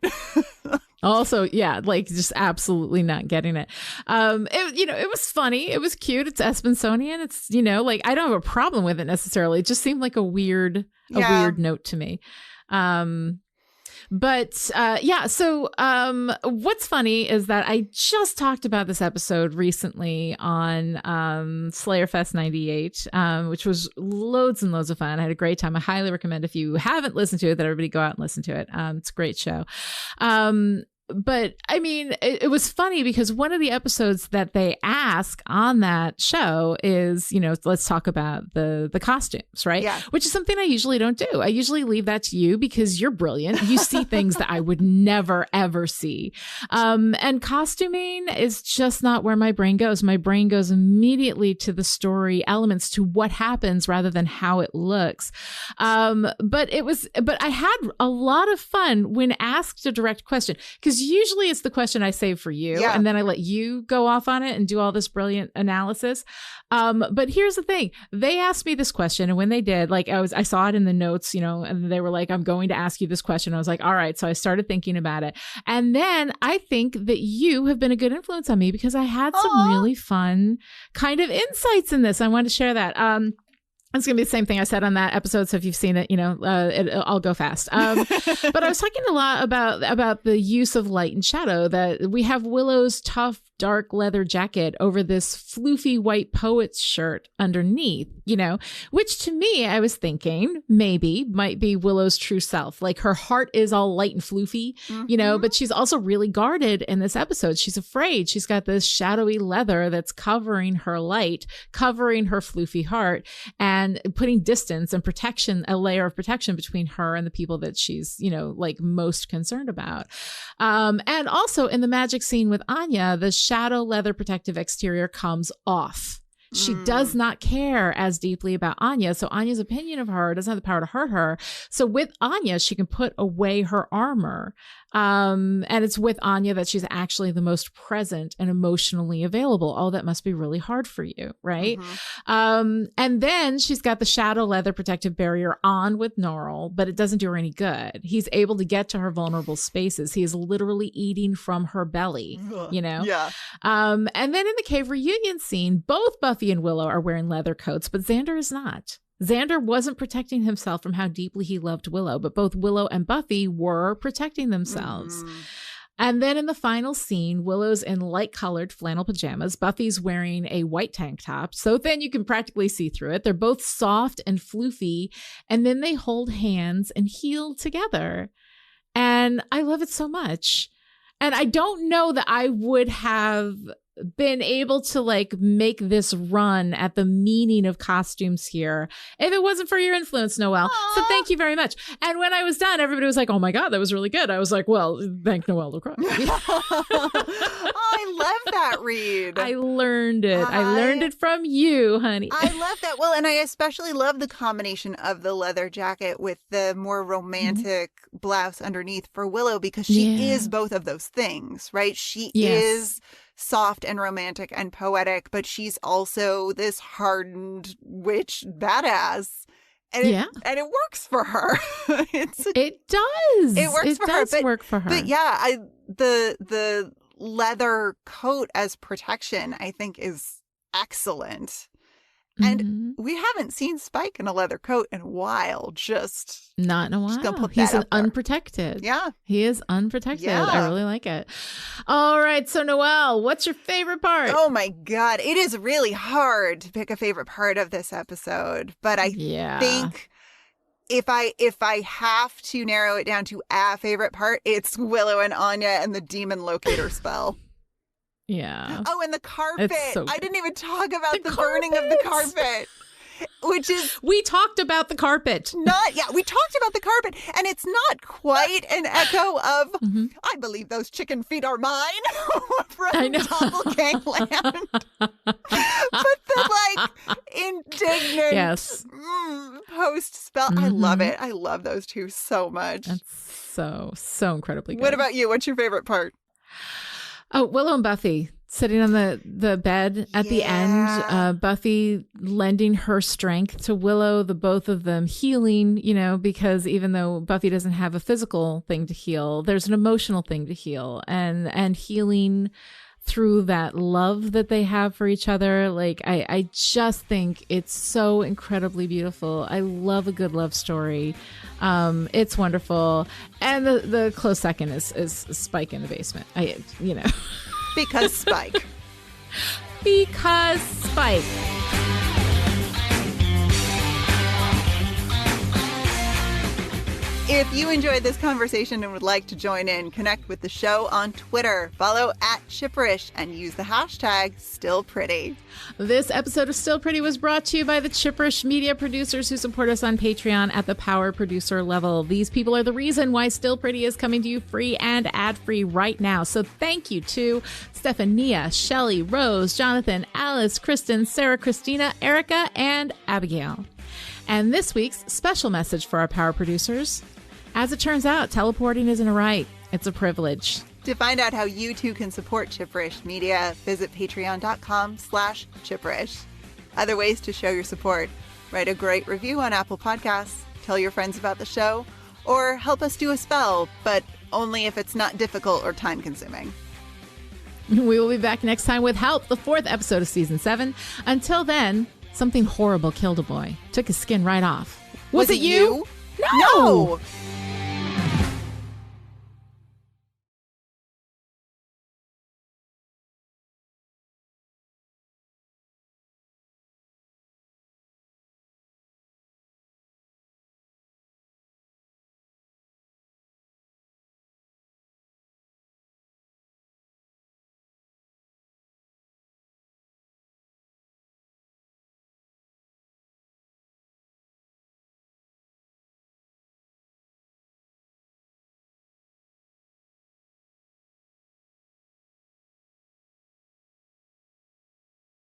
Also, yeah, like just absolutely not getting it. It was funny. It was cute. It's Espensonian. It's, you know, like I don't have a problem with it necessarily. It just seemed like a weird note to me. So what's funny is that I just talked about this episode recently on Slayerfest 98, which was loads and loads of fun. I had a great time. I highly recommend, if you haven't listened to it, that everybody go out and listen to it. It's a great show. But I mean, it was funny because one of the episodes that they ask on that show is, you know, let's talk about the costumes, right? Yeah. Which is something I usually don't do. I usually leave that to you because you're brilliant. You see things that I would never, ever see. And costuming is just not where my brain goes. My brain goes immediately to the story elements, to what happens rather than how it looks. But I had a lot of fun when asked a direct question, because usually it's the question I save for you, and then I let you go off on it and do all this brilliant analysis. But here's the thing. They asked me this question, and when they did, like I saw it in the notes, you know, and they were like, I'm going to ask you this question. I was like, all right. So I started thinking about it. And then I think that you have been a good influence on me because I had some really fun kind of insights in this. I wanted to share that. It's going to be the same thing I said on that episode. So if you've seen it, you know, I'll go fast. But I was talking a lot about the use of light and shadow, that we have Willow's tough dark leather jacket over this floofy white poet's shirt underneath, which to me, I was thinking maybe might be Willow's true self. Like her heart is all light and floofy, but she's also really guarded in this episode. She's afraid. She's got this shadowy leather that's covering her light, covering her floofy heart, and putting distance and protection, a layer of protection between her and the people that she's, like most concerned about. And also in the magic scene with Anya, the shadow leather protective exterior comes off. She does not care as deeply about Anya. So Anya's opinion of her doesn't have the power to hurt her. So with Anya, she can put away her armor. And it's with Anya that she's actually the most present and emotionally available. Oh, that must be really hard for you, right? And then she's got the shadow leather protective barrier on with Norrell, but it doesn't do her any good. He's able to get to her vulnerable spaces. He is literally eating from her belly, Yeah. And then in the cave reunion scene, both Buffy and Willow are wearing leather coats, but Xander is not. Xander wasn't protecting himself from how deeply he loved Willow, but both Willow and Buffy were protecting themselves. And then in the final scene, Willow's in light-colored flannel pajamas. Buffy's wearing a white tank top, so thin you can practically see through it. They're both soft and floofy, and then they hold hands and heal together. And I love it so much. And I don't know that I would have been able to make this run at the meaning of costumes here if it wasn't for your influence, Noelle. So thank you very much. And when I was done, everybody was like, oh my God, that was really good. I was like, well, thank Noelle LaCroix. I love that read. I learned it. I learned it from you, honey. I love that. Well, and I especially love the combination of the leather jacket with the more romantic blouse underneath for Willow, because she is both of those things, right? She is soft and romantic and poetic, but she's also this hardened witch badass. And it works for her. It does. It works it for does her. Work for her. But yeah, the leather coat as protection, I think, is excellent. And we haven't seen Spike in a leather coat in a while. Just not in a while. He's unprotected. Yeah. He is unprotected. Yeah. I really like it. All right. So Noelle, what's your favorite part? Oh my God. It is really hard to pick a favorite part of this episode. But I think if I have to narrow it down to a favorite part, it's Willow and Anya and the demon locator spell. Yeah. Oh, and the carpet. So I didn't even talk about the burning of the carpet. Which is... We talked about the carpet. We talked about the carpet. And it's not quite an echo of, I believe those chicken feet are mine from Doppelgangland. But the, indignant post-spell. I love it. I love those two so much. That's so incredibly good. What about you? What's your favorite part? Oh, Willow and Buffy sitting on the bed at the end. Buffy lending her strength to Willow, the both of them healing, because even though Buffy doesn't have a physical thing to heal, there's an emotional thing to heal, and healing through that love that they have for each other. I just think it's so incredibly beautiful. I love a good love story. It's wonderful. And the close second is Spike in the basement. Because Spike. Because Spike. If you enjoyed this conversation and would like to join in, connect with the show on Twitter. Follow @Chipperish and use the hashtag StillPretty. This episode of Still Pretty was brought to you by the Chipperish media producers who support us on Patreon at the power producer level. These people are the reason why Still Pretty is coming to you free and ad-free right now. So thank you to Stephania, Shelley, Rose, Jonathan, Alice, Kristen, Sarah, Christina, Erica, and Abigail. And this week's special message for our power producers. As it turns out, teleporting isn't a right. It's a privilege. To find out how you too can support Chipperish Media, visit patreon.com/Chipperish. Other ways to show your support: write a great review on Apple Podcasts, tell your friends about the show, or help us do a spell, but only if it's not difficult or time-consuming. We will be back next time with Help, the 4th episode of Season 7. Until then, something horrible killed a boy. Took his skin right off. Was it you? No!